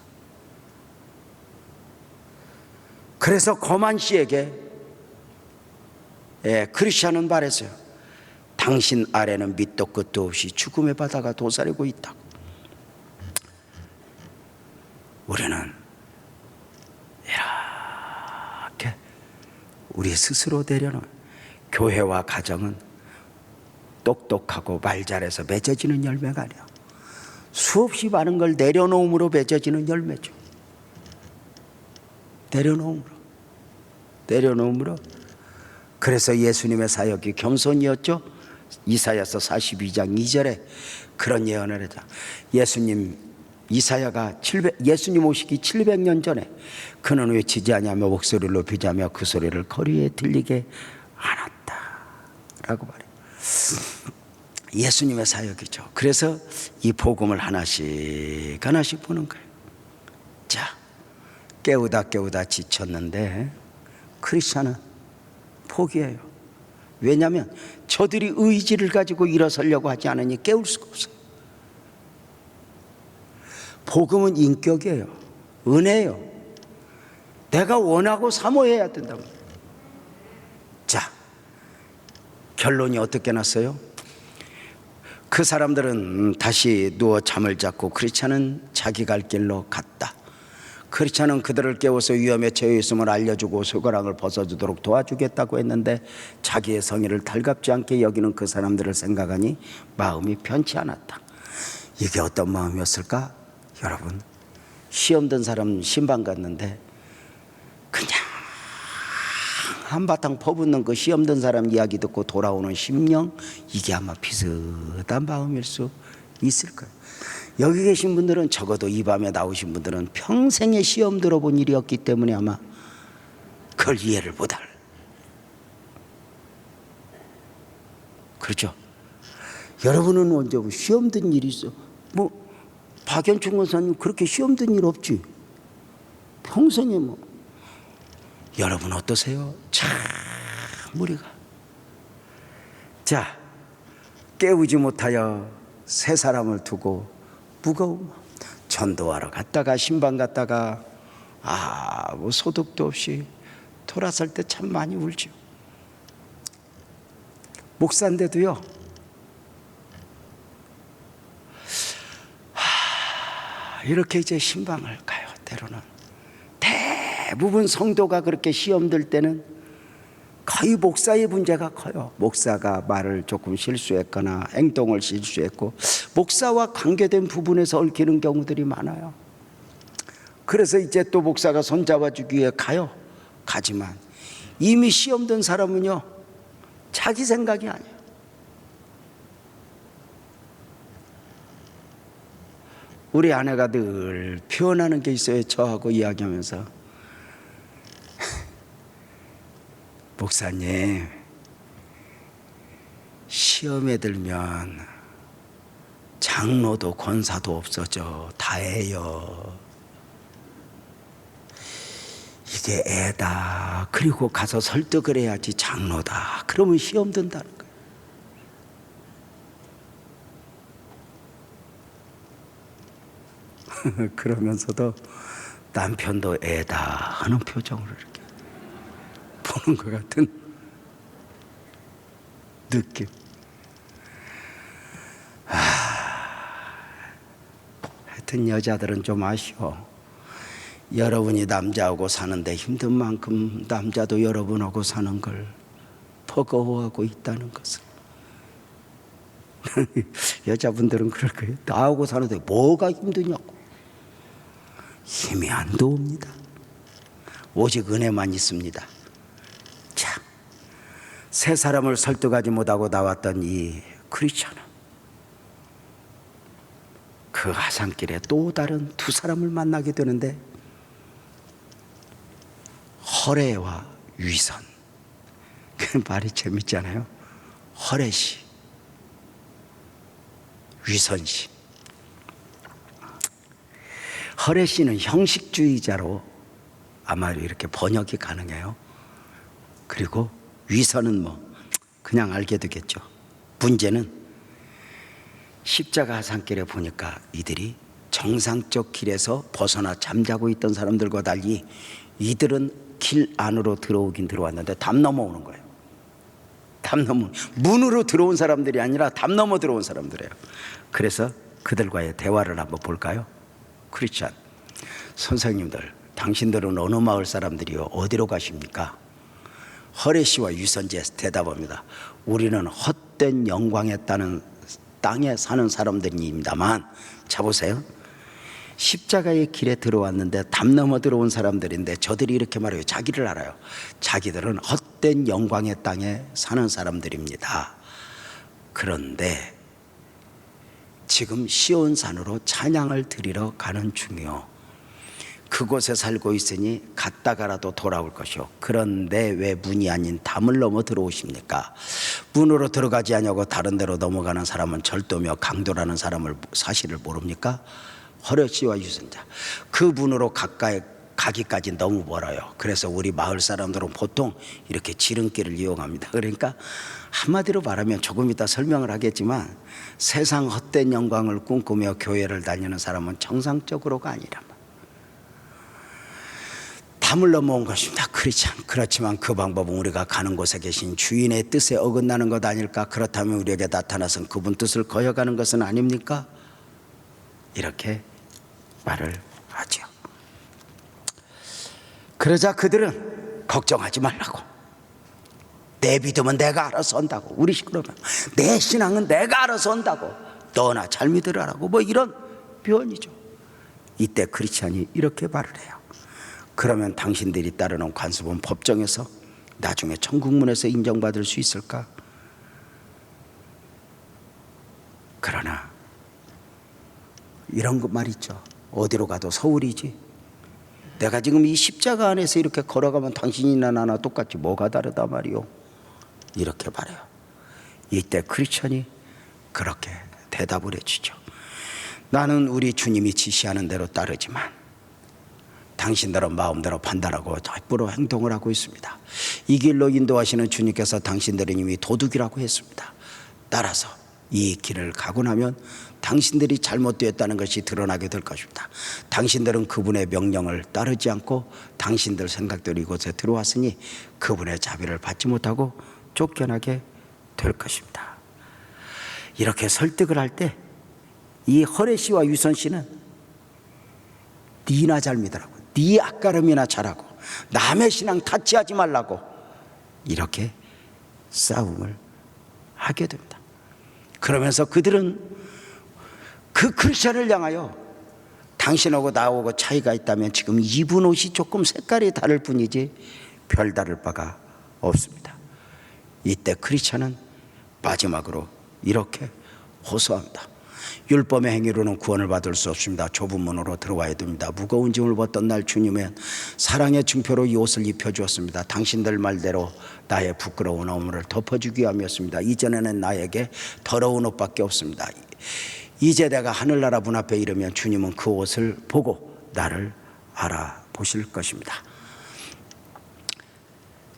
그래서 거만 씨에게 크리스천은 말했어요. 당신 아래는 밑도 끝도 없이 죽음의 바다가 도사리고 있다고. 우리는 이렇게 우리 스스로 내려놓은 교회와 가정은 똑똑하고 말 잘해서 맺어지는 열매가 아니야. 수없이 많은 걸 내려놓음으로 맺어지는 열매죠. 내려놓음으로. 그래서 예수님의 사역이 겸손이었죠. 이사야서 42장 2절에 그런 예언을 했죠. 예수님 오시기 700년 전에 그는 외치지 아니하며 목소리를 높이지 않으며 그 소리를 거리에 들리게 않았다 라고 말해요. 예수님의 사역이죠. 그래서 이 복음을 하나씩 보는 거예요. 자, 깨우다 지쳤는데 크리스천은 포기해요. 왜냐하면 저들이 의지를 가지고 일어서려고 하지 않으니 깨울 수가 없어요. 복음은 인격이에요. 은혜예요. 내가 원하고 사모해야 된다고. 자, 결론이 어떻게 났어요? 그 사람들은 다시 누워 잠을 잤고 크리스찬은 자기 갈 길로 갔다. 크리스찬은 그들을 깨워서 위험에 처해 있음을 알려주고 쇠고랑을 벗어주도록 도와주겠다고 했는데 자기의 성의를 달갑지 않게 여기는 그 사람들을 생각하니 마음이 편치 않았다. 이게 어떤 마음이었을까? 여러분, 시험 든 사람 신방 갔는데 그냥 한바탕 퍼붓는 그 시험 든 사람 이야기 듣고 돌아오는 심령, 이게 아마 비슷한 마음일 수 있을 거예요. 여기 계신 분들은 적어도 이 밤에 나오신 분들은 평생에 시험 들어본 일이었기 때문에 아마 그걸 이해를 못할. 그렇죠? 여러분은 언제 시험 든 일이 있어? 박연충 권사님 그렇게 시험 든 일 없지? 평생에 여러분 어떠세요? 참 우리가 자 깨우지 못하여 세 사람을 두고 무거운 전도하러 갔다가 신방 갔다가 뭐 소득도 없이 돌아설 때 참 많이 울죠. 목사인데도요 이렇게 이제 신방을 가요. 때로는 대부분 성도가 그렇게 시험 들 때는 거의 목사의 문제가 커요. 목사가 말을 조금 실수했거나 행동을 실수했고 목사와 관계된 부분에서 얽히는 경우들이 많아요. 그래서 이제 또 목사가 손잡아주기 위해 가요. 가지만 이미 시험 든 사람은요 자기 생각이 아니에요. 우리 아내가 늘 표현하는 게 있어요. 저하고 이야기하면서 목사님 시험에 들면 장로도 권사도 없어져 다예요. 이게 애다. 그리고 가서 설득을 해야지 장로다. 그러면 시험 든다는 거예요. 그러면서도 남편도 애다 하는 표정으로 이렇게 보는 것 같은 느낌. 하여튼 여자들은 좀 아쉬워. 여러분이 남자하고 사는데 힘든 만큼 남자도 여러분하고 사는 걸 버거워하고 있다는 것을. 여자분들은 그럴 거예요. 나하고 사는데 뭐가 힘드냐고. 힘이 안 도웁니다. 오직 은혜만 있습니다. 자, 세 사람을 설득하지 못하고 나왔던 이 크리스천은 그 하산길에 또 다른 두 사람을 만나게 되는데 허레와 위선. 그 말이 재밌잖아요. 허레씨, 위선씨. 허레씨는 형식주의자로 아마 이렇게 번역이 가능해요. 그리고 위선은 뭐 그냥 알게 되겠죠. 문제는 십자가 하산길에 보니까 이들이 정상적 길에서 벗어나 잠자고 있던 사람들과 달리 이들은 길 안으로 들어오긴 들어왔는데 담 넘어오는 거예요. 담 넘어 문으로 들어온 사람들이 아니라 담 넘어 들어온 사람들이에요. 그래서 그들과의 대화를 한번 볼까요? 크리스찬 선생님들, 당신들은 어느 마을 사람들이요? 어디로 가십니까? 허레씨와 유선지에 대답합니다. 우리는 헛된 영광에 따른 땅에 사는 사람들입니다만, 자 보세요. 십자가의 길에 들어왔는데 담 넘어 들어온 사람들인데 저들이 이렇게 말해요. 자기를 알아요. 자기들은 헛된 영광의 땅에 사는 사람들입니다. 그런데 지금 시온산으로 찬양을 드리러 가는 중이요. 그곳에 살고 있으니 갔다가라도 돌아올 것이요. 그런데 왜 문이 아닌 담을 넘어 들어오십니까? 문으로 들어가지 않냐고 다른 데로 넘어가는 사람은 절도며 강도라는 사람을 사실을 모릅니까? 허레씨와 유선자, 그 문으로 가까이 가기까지 너무 멀어요. 그래서 우리 마을 사람들은 보통 이렇게 지름길을 이용합니다. 그러니까 한마디로 말하면 조금 이따 설명을 하겠지만 세상 헛된 영광을 꿈꾸며 교회를 다니는 사람은 정상적으로가 아니란 말이에요. 담을 넘어온 것입니다. 그렇지만 그 방법은 우리가 가는 곳에 계신 주인의 뜻에 어긋나는 것 아닐까? 그렇다면 우리에게 나타나선 그분 뜻을 거역하는 것은 아닙니까? 이렇게 말을 하죠. 그러자 그들은 걱정하지 말라고, 내 믿음은 내가 알아서 한다고, 우리 식으로 내 신앙은 내가 알아서 한다고, 너나 잘 믿으라고, 뭐 이런 표현이죠. 이때 크리스찬이 이렇게 말을 해요. 그러면 당신들이 따르는 관습은 법정에서 나중에 천국문에서 인정받을 수 있을까? 그러나 이런 말 있죠. 어디로 가도 서울이지. 내가 지금 이 십자가 안에서 이렇게 걸어가면 당신이나 나나 똑같지 뭐가 다르다 말이요. 이렇게 말해요. 이때 크리스천이 그렇게 대답을 해주죠. 나는 우리 주님이 지시하는 대로 따르지만 당신들은 마음대로 판단하고 함부로 행동을 하고 있습니다. 이 길로 인도하시는 주님께서 당신들은 이미 도둑이라고 했습니다. 따라서 이 길을 가고 나면 당신들이 잘못되었다는 것이 드러나게 될 것입니다. 당신들은 그분의 명령을 따르지 않고 당신들 생각대로 이곳에 들어왔으니 그분의 자비를 받지 못하고 쫓겨나게 될 것입니다. 이렇게 설득을 할 때 이 허례 씨와 유선 씨는 니나 잘 믿으라고, 니 앞가름이나 잘하고 남의 신앙 타치하지 말라고 이렇게 싸움을 하게 됩니다. 그러면서 그들은 그 크리스천을 향하여 당신하고 나하고 차이가 있다면 지금 입은 옷이 조금 색깔이 다를 뿐이지 별다를 바가 없습니다. 이때 크리스천은 마지막으로 이렇게 호소합니다. 율법의 행위로는 구원을 받을 수 없습니다. 좁은 문으로 들어와야 됩니다. 무거운 짐을 벗던 날 주님은 사랑의 증표로 이 옷을 입혀주었습니다. 당신들 말대로 나의 부끄러운 허물을 덮어주기 위함이었습니다. 이전에는 나에게 더러운 옷밖에 없습니다. 이제 내가 하늘나라 문 앞에 이르면 주님은 그 옷을 보고 나를 알아보실 것입니다.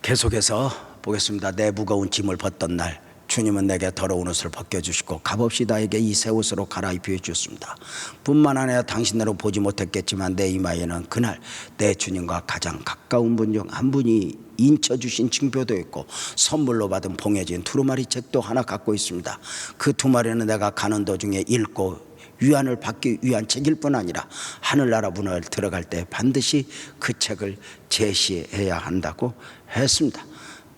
계속해서 보겠습니다. 내 무거운 짐을 벗던 날 주님은 내게 더러운 옷을 벗겨주시고 값없이 나에게 이 새 옷으로 갈아입혀 주셨습니다. 뿐만 아니라 당신으로 보지 못했겠지만 내 이마에는 그날 내 주님과 가장 가까운 분 중 한 분이 인쳐주신 징표도 있고 선물로 받은 봉해진 두루마리 책도 하나 갖고 있습니다. 그 두루마리는 내가 가는 도중에 읽고 위안을 받기 위한 책일 뿐 아니라 하늘나라 문을 들어갈 때 반드시 그 책을 제시해야 한다고 했습니다.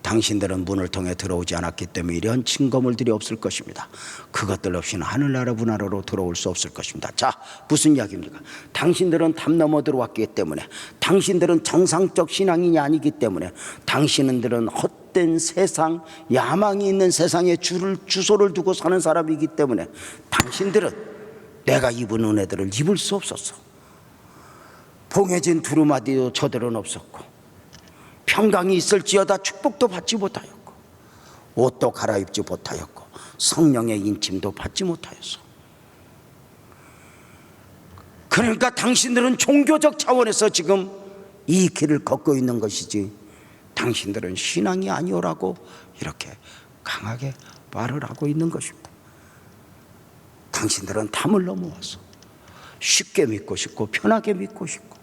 당신들은 문을 통해 들어오지 않았기 때문에 이런 증거물들이 없을 것입니다. 그것들 없이는 하늘나라 문 안으로 들어올 수 없을 것입니다. 자, 무슨 이야기입니까? 당신들은 담 넘어 들어왔기 때문에, 당신들은 정상적 신앙인이 아니기 때문에, 당신들은 헛된 세상, 야망이 있는 세상에 주소를 두고 사는 사람이기 때문에 당신들은 내가 입은 은혜들을 입을 수 없었어. 봉해진 두루마리도 저들은 없었고, 평강이 있을지어다 축복도 받지 못하였고, 옷도 갈아입지 못하였고, 성령의 인침도 받지 못하였어. 그러니까 당신들은 종교적 차원에서 지금 이 길을 걷고 있는 것이지 당신들은 신앙이 아니오라고 이렇게 강하게 말을 하고 있는 것입니다. 당신들은 담을 넘어와서 쉽게 믿고 싶고 편하게 믿고 싶고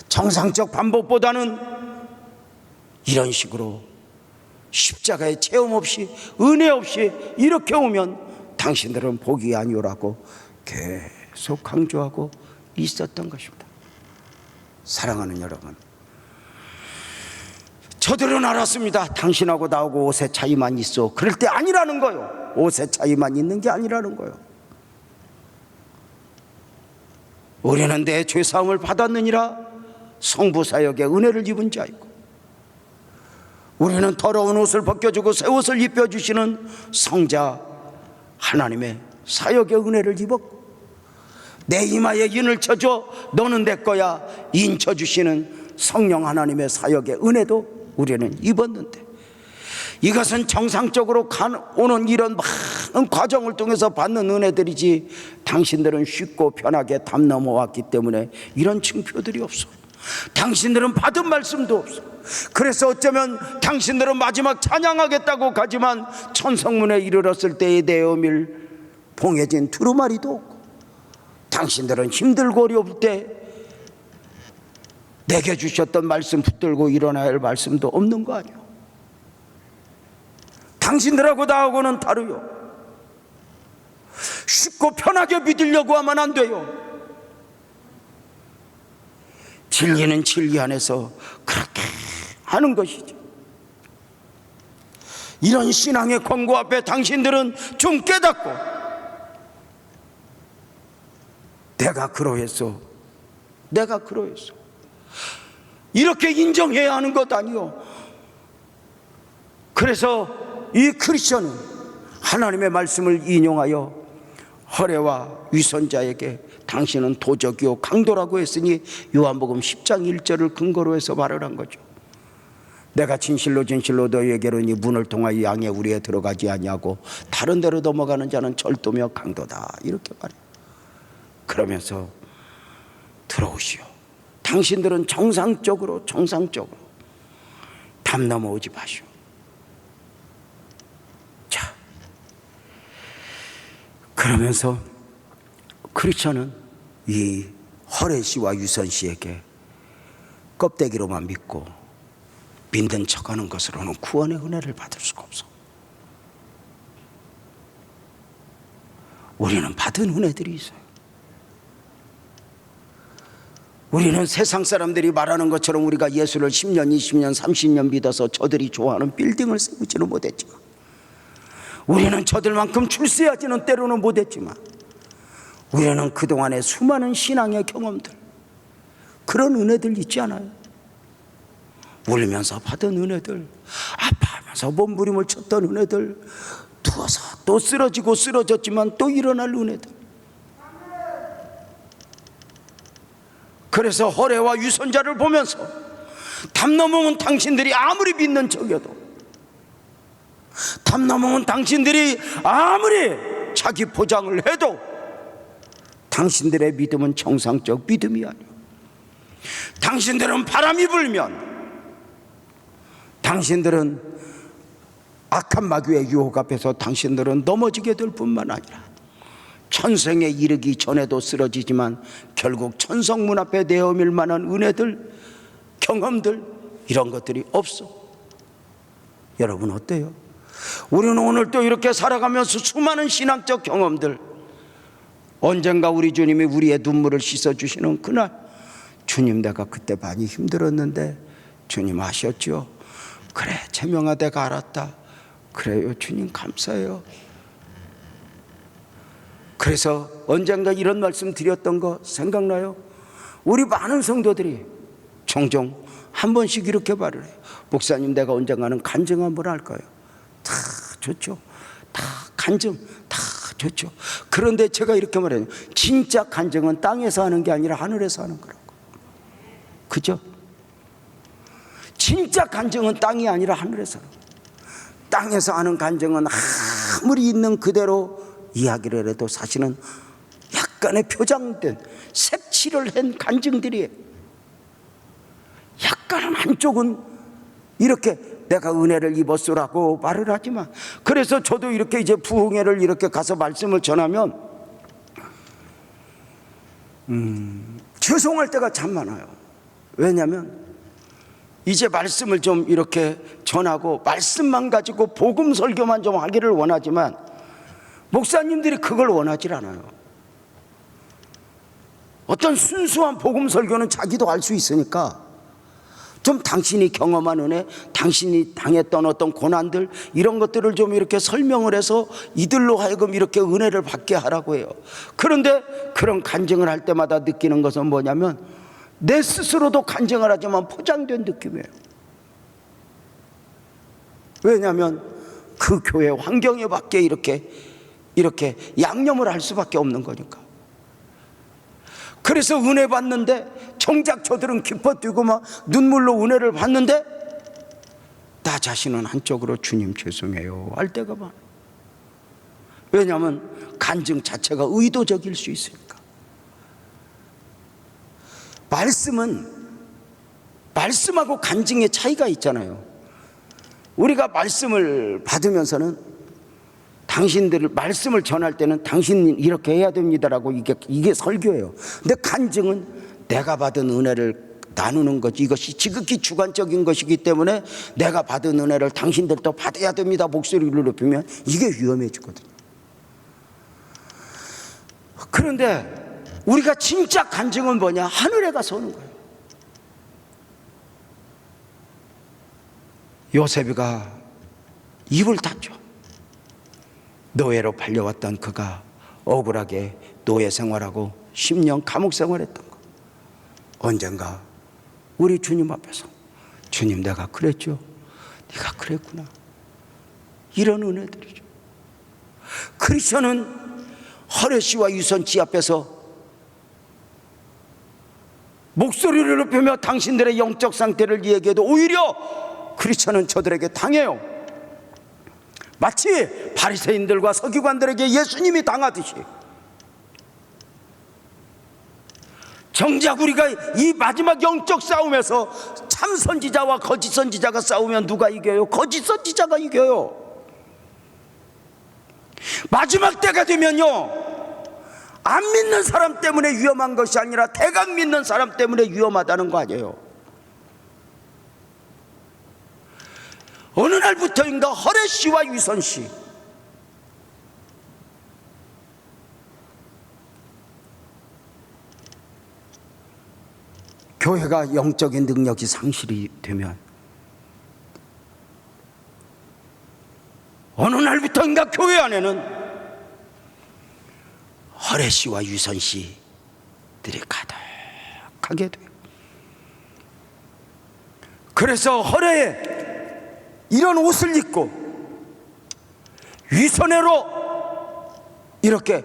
정상적 반복보다는 이런 식으로 십자가의 체험 없이 은혜 없이 이렇게 오면 당신들은 복이 아니오라고 계속 강조하고 있었던 것입니다. 사랑하는 여러분, 저들은 알았습니다. 당신하고 나하고 옷의 차이만 있어. 그럴 때 아니라는 거요. 옷의 차이만 있는 게 아니라는 거요. 우리는 내 죄사함을 받았느니라 성부 사역의 은혜를 입은 자이고, 우리는 더러운 옷을 벗겨주고 새 옷을 입혀주시는 성자 하나님의 사역의 은혜를 입었고, 내 이마에 인을 쳐줘 너는 내 거야 인쳐주시는 성령 하나님의 사역의 은혜도 우리는 입었는데, 이것은 정상적으로 오는 이런 많은 과정을 통해서 받는 은혜들이지 당신들은 쉽고 편하게 담 넘어왔기 때문에 이런 징표들이 없어. 당신들은 받은 말씀도 없어. 그래서 어쩌면 당신들은 마지막 찬양하겠다고 가지만 천성문에 이르렀을 때의 내어밀 봉해진 두루마리도 없고, 당신들은 힘들고 어려울 때 내게 주셨던 말씀 붙들고 일어나야 할 말씀도 없는 거 아니야. 당신들하고 나하고는 다르요. 쉽고 편하게 믿으려고 하면 안 돼요. 진리는 진리 안에서 그렇게 하는 것이죠. 이런 신앙의 권고 앞에 당신들은 좀 깨닫고, 내가 그러했어, 내가 그러했어, 이렇게 인정해야 하는 것 아니요. 그래서 이 크리스천은 하나님의 말씀을 인용하여 허례와 위선자에게 당신은 도적이요 강도라고 했으니 요한복음 10장 1절을 근거로 해서 말을 한 거죠. 내가 진실로 진실로 너희에게로 이 문을 통하여 양의 우리에 들어가지 아니하고 다른 데로 넘어가는 자는 절도며 강도다, 이렇게 말해요. 그러면서 들어오시오, 당신들은 정상적으로 담 넘어오지 마시오. 자, 그러면서 크리스천은 이 허례 씨와 유선 씨에게 껍데기로만 믿고 믿는 척하는 것으로는 구원의 은혜를 받을 수가 없어. 우리는 받은 은혜들이 있어요. 우리는 세상 사람들이 말하는 것처럼 우리가 예수를 10년, 20년, 30년 믿어서 저들이 좋아하는 빌딩을 세우지는 못했지만, 우리는 저들만큼 출세하지는 때로는 못했지만, 우리는 그동안의 수많은 신앙의 경험들, 그런 은혜들 있지 않아요? 울면서 받은 은혜들, 아파하면서 몸부림을 쳤던 은혜들, 누워서 또 쓰러지고 쓰러졌지만 또 일어날 은혜들. 그래서 허례와 유선자를 보면서 담 넘어온 당신들이 아무리 믿는 척이어도, 담 넘어온 당신들이 아무리 자기 포장을 해도 당신들의 믿음은 정상적 믿음이 아니야. 당신들은 바람이 불면, 당신들은 악한 마귀의 유혹 앞에서 당신들은 넘어지게 될 뿐만 아니라 천생에 이르기 전에도 쓰러지지만 결국 천성문 앞에 내어밀 만한 은혜들, 경험들, 이런 것들이 없어. 여러분 어때요? 우리는 오늘 또 이렇게 살아가면서 수많은 신앙적 경험들, 언젠가 우리 주님이 우리의 눈물을 씻어주시는 그날, 주님 내가 그때 많이 힘들었는데 주님 아셨죠? 그래 제명아 내가 알았다. 그래요 주님 감사해요. 그래서 언젠가 이런 말씀 드렸던 거 생각나요? 우리 많은 성도들이 종종 한 번씩 이렇게 말을 해요. 목사님 내가 언젠가는 간증 한번 할까요? 다 좋죠. 다 간증 다 좋죠. 그런데 제가 이렇게 말해요. 진짜 간증은 땅에서 하는 게 아니라 하늘에서 하는 거라고. 그죠? 진짜 간증은 땅이 아니라 하늘에서 하는 거예요. 땅에서 하는 간증은 아무리 있는 그대로 이야기를 해도 사실은 약간의 표장된 색칠을 한 간증들이에요. 약간은 한쪽은 이렇게 내가 은혜를 입었으라고 말을 하지만, 그래서 저도 이렇게 이제 부흥회를 이렇게 가서 말씀을 전하면 죄송할 때가 참 많아요. 왜냐하면 이제 말씀을 좀 이렇게 전하고 말씀만 가지고 복음 설교만 좀 하기를 원하지만 목사님들이 그걸 원하질 않아요. 어떤 순수한 복음 설교는 자기도 알 수 있으니까 좀 당신이 경험한 은혜, 당신이 당했던 어떤 고난들, 이런 것들을 좀 이렇게 설명을 해서 이들로 하여금 이렇게 은혜를 받게 하라고 해요. 그런데 그런 간증을 할 때마다 느끼는 것은 뭐냐면 내 스스로도 간증을 하지만 포장된 느낌이에요. 왜냐하면 그 교회 환경에 밖에 이렇게 양념을 할 수밖에 없는 거니까. 그래서 은혜 받는데 정작 저들은 기뻐 뛰고 막 눈물로 은혜를 받는데 나 자신은 한쪽으로 주님 죄송해요 할 때가 많아. 왜냐하면 간증 자체가 의도적일 수 있으니까. 말씀하고 간증의 차이가 있잖아요. 우리가 말씀을 받으면서는 당신들을 말씀을 전할 때는 당신 이렇게 해야 됩니다라고 이게 설교예요. 근데 간증은 내가 받은 은혜를 나누는 거지. 이것이 지극히 주관적인 것이기 때문에 내가 받은 은혜를 당신들도 받아야 됩니다 목소리를 높이면 이게 위험해지거든요. 그런데 우리가 진짜 간증은 뭐냐? 하늘에 가서 오는 거예요. 요셉이가 입을 닫죠. 노예로 팔려왔던 그가 억울하게 노예 생활하고 10년 감옥 생활했던 거, 언젠가 우리 주님 앞에서 주님 내가 그랬죠, 네가 그랬구나, 이런 은혜들이죠. 크리스천은 허례 씨와 유선 씨 앞에서 목소리를 높이며 당신들의 영적 상태를 얘기해도 오히려 크리스천은 저들에게 당해요. 마치 바리새인들과 서기관들에게 예수님이 당하듯이. 정작 우리가 이 마지막 영적 싸움에서 참 선지자와 거짓 선지자가 싸우면 누가 이겨요? 거짓 선지자가 이겨요. 마지막 때가 되면요, 안 믿는 사람 때문에 위험한 것이 아니라 대강 믿는 사람 때문에 위험하다는 거 아니에요. 어느 날부터인가 허례 씨와 위선 씨, 교회가 영적인 능력이 상실이 되면 어느 날부터인가 교회 안에는 허례 씨와 유선 씨들이 가득하게 돼요. 그래서 허례에 이런 옷을 입고 위선회로 이렇게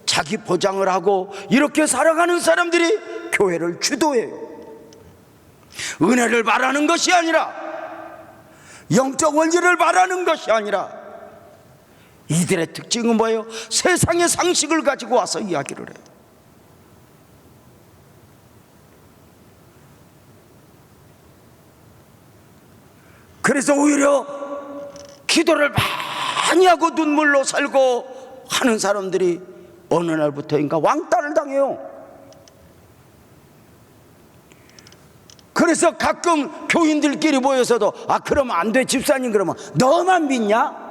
자기 보장을 하고 이렇게 살아가는 사람들이 교회를 주도해요. 은혜를 말하는 것이 아니라, 영적 원리를 말하는 것이 아니라, 이들의 특징은 뭐예요? 세상의 상식을 가지고 와서 이야기를 해요. 그래서 오히려 기도를 많이 하고 눈물로 살고 하는 사람들이 어느 날부터인가 왕따를 당해요. 그래서 가끔 교인들끼리 모여서도 그러면 안 돼, 집사님, 그러면 너만 믿냐?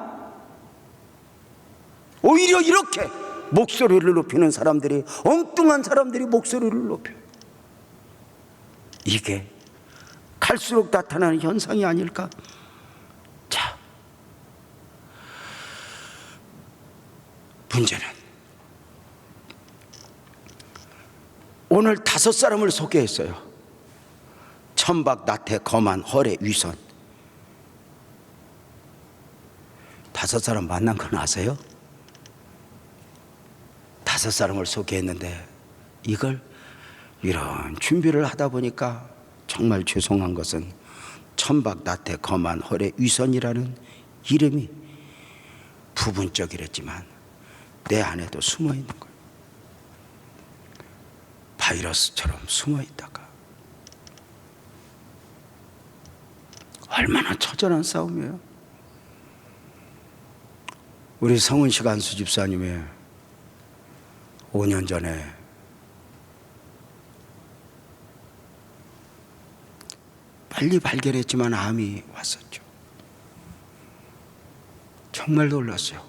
오히려 이렇게 목소리를 높이는 사람들이, 엉뚱한 사람들이 목소리를 높여요. 이게 갈수록 나타나는 현상이 아닐까? 자, 문제는 오늘 5사람을 소개했어요. 천박, 나태, 거만, 허례, 위선. 5사람 만난 건 아세요? 5사람을 소개했는데 이걸 이런 준비를 하다 보니까 정말 죄송한 것은 천박, 나태, 거만, 허례, 위선이라는 이름이 부분적이랬지만 내 안에도 숨어 있는 거예요. 바이러스처럼 숨어 있다가 얼마나 처절한 싸움이에요. 우리 성은식 안수 집사님의 5년 전에 빨리 발견했지만 암이 왔었죠. 정말 놀랐어요.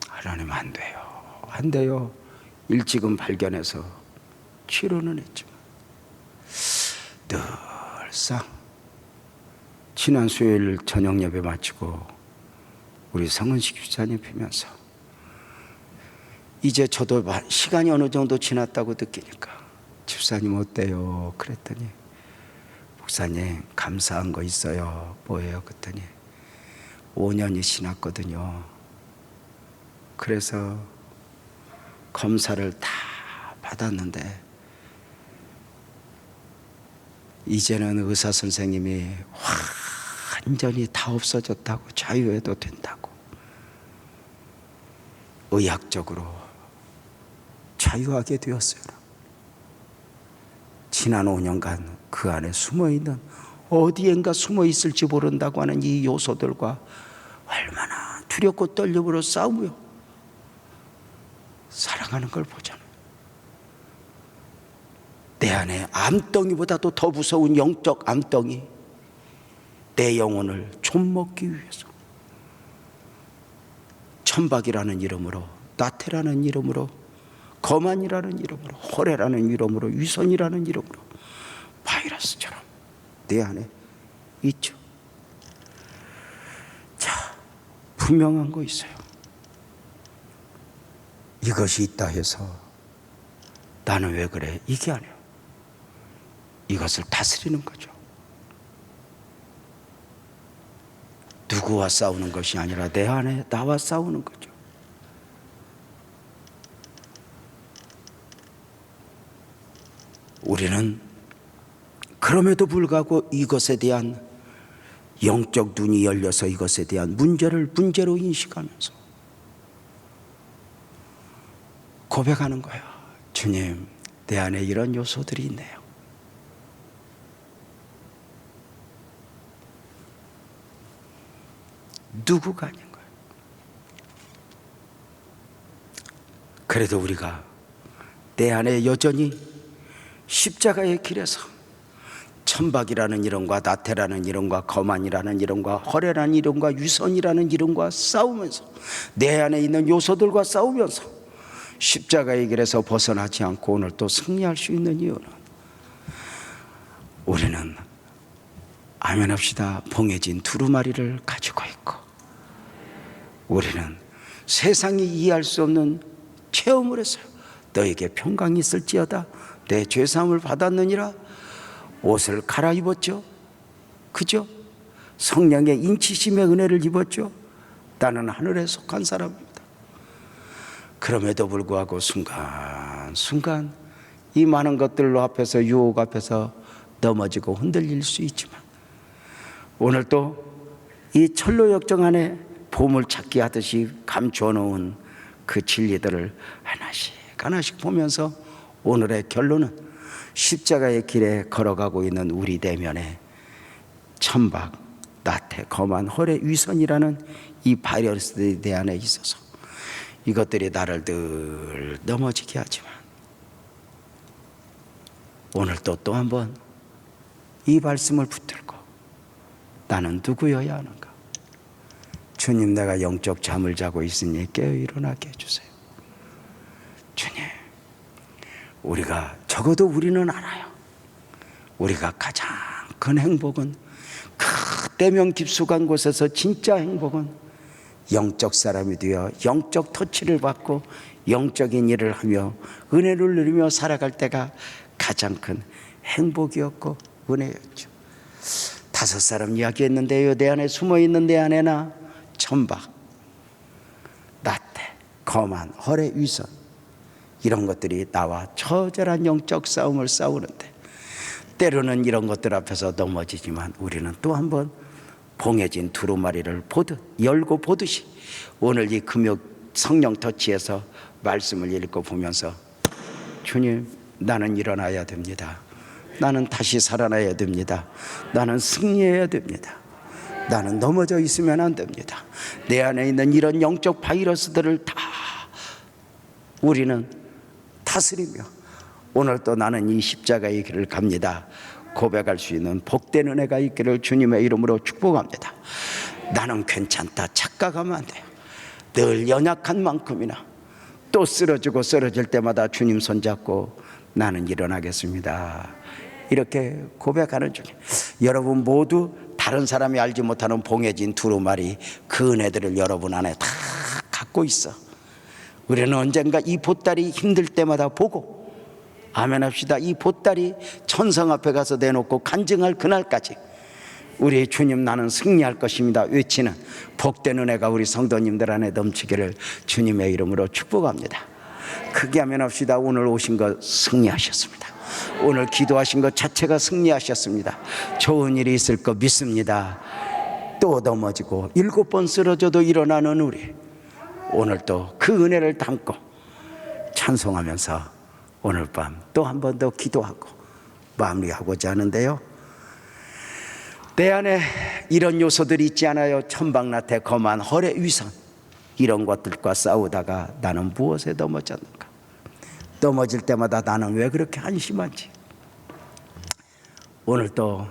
하나님, 안 돼요, 안 돼요. 일찍은 발견해서 치료는 했지만 늘상 지난 수요일 저녁 예배 마치고 우리 성은식 집사님 뵈면서 이제 저도 시간이 어느 정도 지났다고 느끼니까 집사님 어때요? 그랬더니 목사님 감사한 거 있어요. 뭐예요? 그랬더니 5년이 지났거든요. 그래서 검사를 다 받았는데 이제는 의사 선생님이 완전히 다 없어졌다고, 자유해도 된다고, 의학적으로 자유하게 되었어요. 지난 5년간 그 안에 숨어있는, 어디엔가 숨어있을지 모른다고 하는 이 요소들과 얼마나 두렵고 떨림으로 싸우며 살아가는 걸 보잖아요. 내 안에 암덩이보다도 더 무서운 영적 암덩이, 내 영혼을 좀먹기 위해서 천박이라는 이름으로, 나태라는 이름으로, 거만이라는 이름으로, 호레라는 이름으로, 위선이라는 이름으로 바이러스처럼 내 안에 있죠. 자, 분명한 거 있어요. 이것이 있다 해서 나는 왜 그래? 이게 아니에요. 이것을 다스리는 거죠. 누구와 싸우는 것이 아니라 내 안에 나와 싸우는 거죠. 우리는 그럼에도 불구하고 이것에 대한 영적 눈이 열려서 이것에 대한 문제를 문제로 인식하면서 고백하는 거야. 주님, 내 안에 이런 요소들이 있네요. 누구가 아닌 거예요. 그래도 우리가 내 안에 여전히 십자가의 길에서 천박이라는 이름과 나태라는 이름과 거만이라는 이름과 허례라는 이름과 위선이라는 이름과 싸우면서 내 안에 있는 요소들과 싸우면서 십자가의 길에서 벗어나지 않고 오늘 또 승리할 수 있는 이유는 우리는 아멘합시다 봉해진 두루마리를 가지고 있고 우리는 세상이 이해할 수 없는 체험을 했어요. 너에게 평강이 있을지어다 내 죄사함을 받았느니라. 옷을 갈아입었죠. 그죠? 성령의 인치심의 은혜를 입었죠. 나는 하늘에 속한 사람입니다. 그럼에도 불구하고 순간순간 이 많은 것들로 앞에서 유혹 앞에서 넘어지고 흔들릴 수 있지만 오늘 또 이 철로 역정 안에 보물찾기 하듯이 감추어 놓은 그 진리들을 하나씩 보면서 오늘의 결론은 십자가의 길에 걸어가고 있는 우리 내면에 천박, 나태, 거만, 허례, 위선이라는 이 바이러스들에 대한 있어서 이것들이 나를 늘 넘어지게 하지만 오늘 또 한 번 이 말씀을 붙들고 나는 누구여야 하는가? 주님, 내가 영적 잠을 자고 있으니 깨어 일어나게 해주세요. 주님, 우리가 적어도 우리는 알아요. 우리가 가장 큰 행복은 그 때명 깊숙한 곳에서 진짜 행복은 영적 사람이 되어 영적 터치를 받고 영적인 일을 하며 은혜를 누리며 살아갈 때가 가장 큰 행복이었고 은혜였죠. 5 이야기했는데요. 내 안에 숨어있는 내 안에나 천박, 나태, 거만, 허례, 위선 이런 것들이 나와 처절한 영적 싸움을 싸우는데 때로는 이런 것들 앞에서 넘어지지만 우리는 또 한 번 봉해진 두루마리를 보듯 열고 보듯이 오늘 이 금요 성령 터치에서 말씀을 읽고 보면서 주님, 나는 일어나야 됩니다. 나는 다시 살아나야 됩니다. 나는 승리해야 됩니다. 나는 넘어져 있으면 안 됩니다. 내 안에 있는 이런 영적 바이러스들을 다 우리는 다스리며 오늘 또 나는 이 십자가의 길을 갑니다. 고백할 수 있는 복된 은혜가 있기를 주님의 이름으로 축복합니다. 나는 괜찮다 착각하면 안 돼요. 늘 연약한 만큼이나 또 쓰러지고 쓰러질 때마다 주님 손잡고 나는 일어나겠습니다. 이렇게 고백하는 중에 여러분 모두 다른 사람이 알지 못하는 봉해진 두루마리 그 은혜들을 여러분 안에 다 갖고 있어. 우리는 언젠가 이 보따리 힘들 때마다 보고 아멘 합시다. 이 보따리 천성 앞에 가서 내놓고 간증할 그날까지 우리 주님 나는 승리할 것입니다 외치는 복된 은혜가 우리 성도님들 안에 넘치기를 주님의 이름으로 축복합니다. 크게 아멘 합시다. 오늘 오신 것 승리하셨습니다. 오늘 기도하신 것 자체가 승리하셨습니다. 좋은 일이 있을 거 믿습니다. 또 넘어지고 7번 쓰러져도 일어나는 우리 오늘 또 그 은혜를 담고 찬송하면서 오늘 밤 또 한 번 더 기도하고 마무리하고자 하는데요. 내 안에 이런 요소들이 있지 않아요? 천박나태, 거만, 허례, 위선 이런 것들과 싸우다가 나는 무엇에 넘어졌는가? 넘어질 때마다 나는 왜 그렇게 한심한지. 오늘 또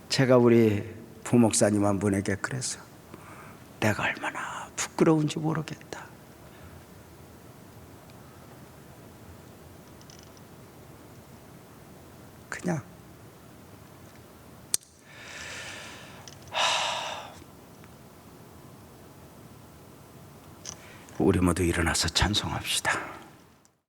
제가 우리 부목사님 한 분에게 그랬어요. 내가 얼마나 부끄러운지 모르겠다. 그냥 우리 모두 일어나서 찬송합시다.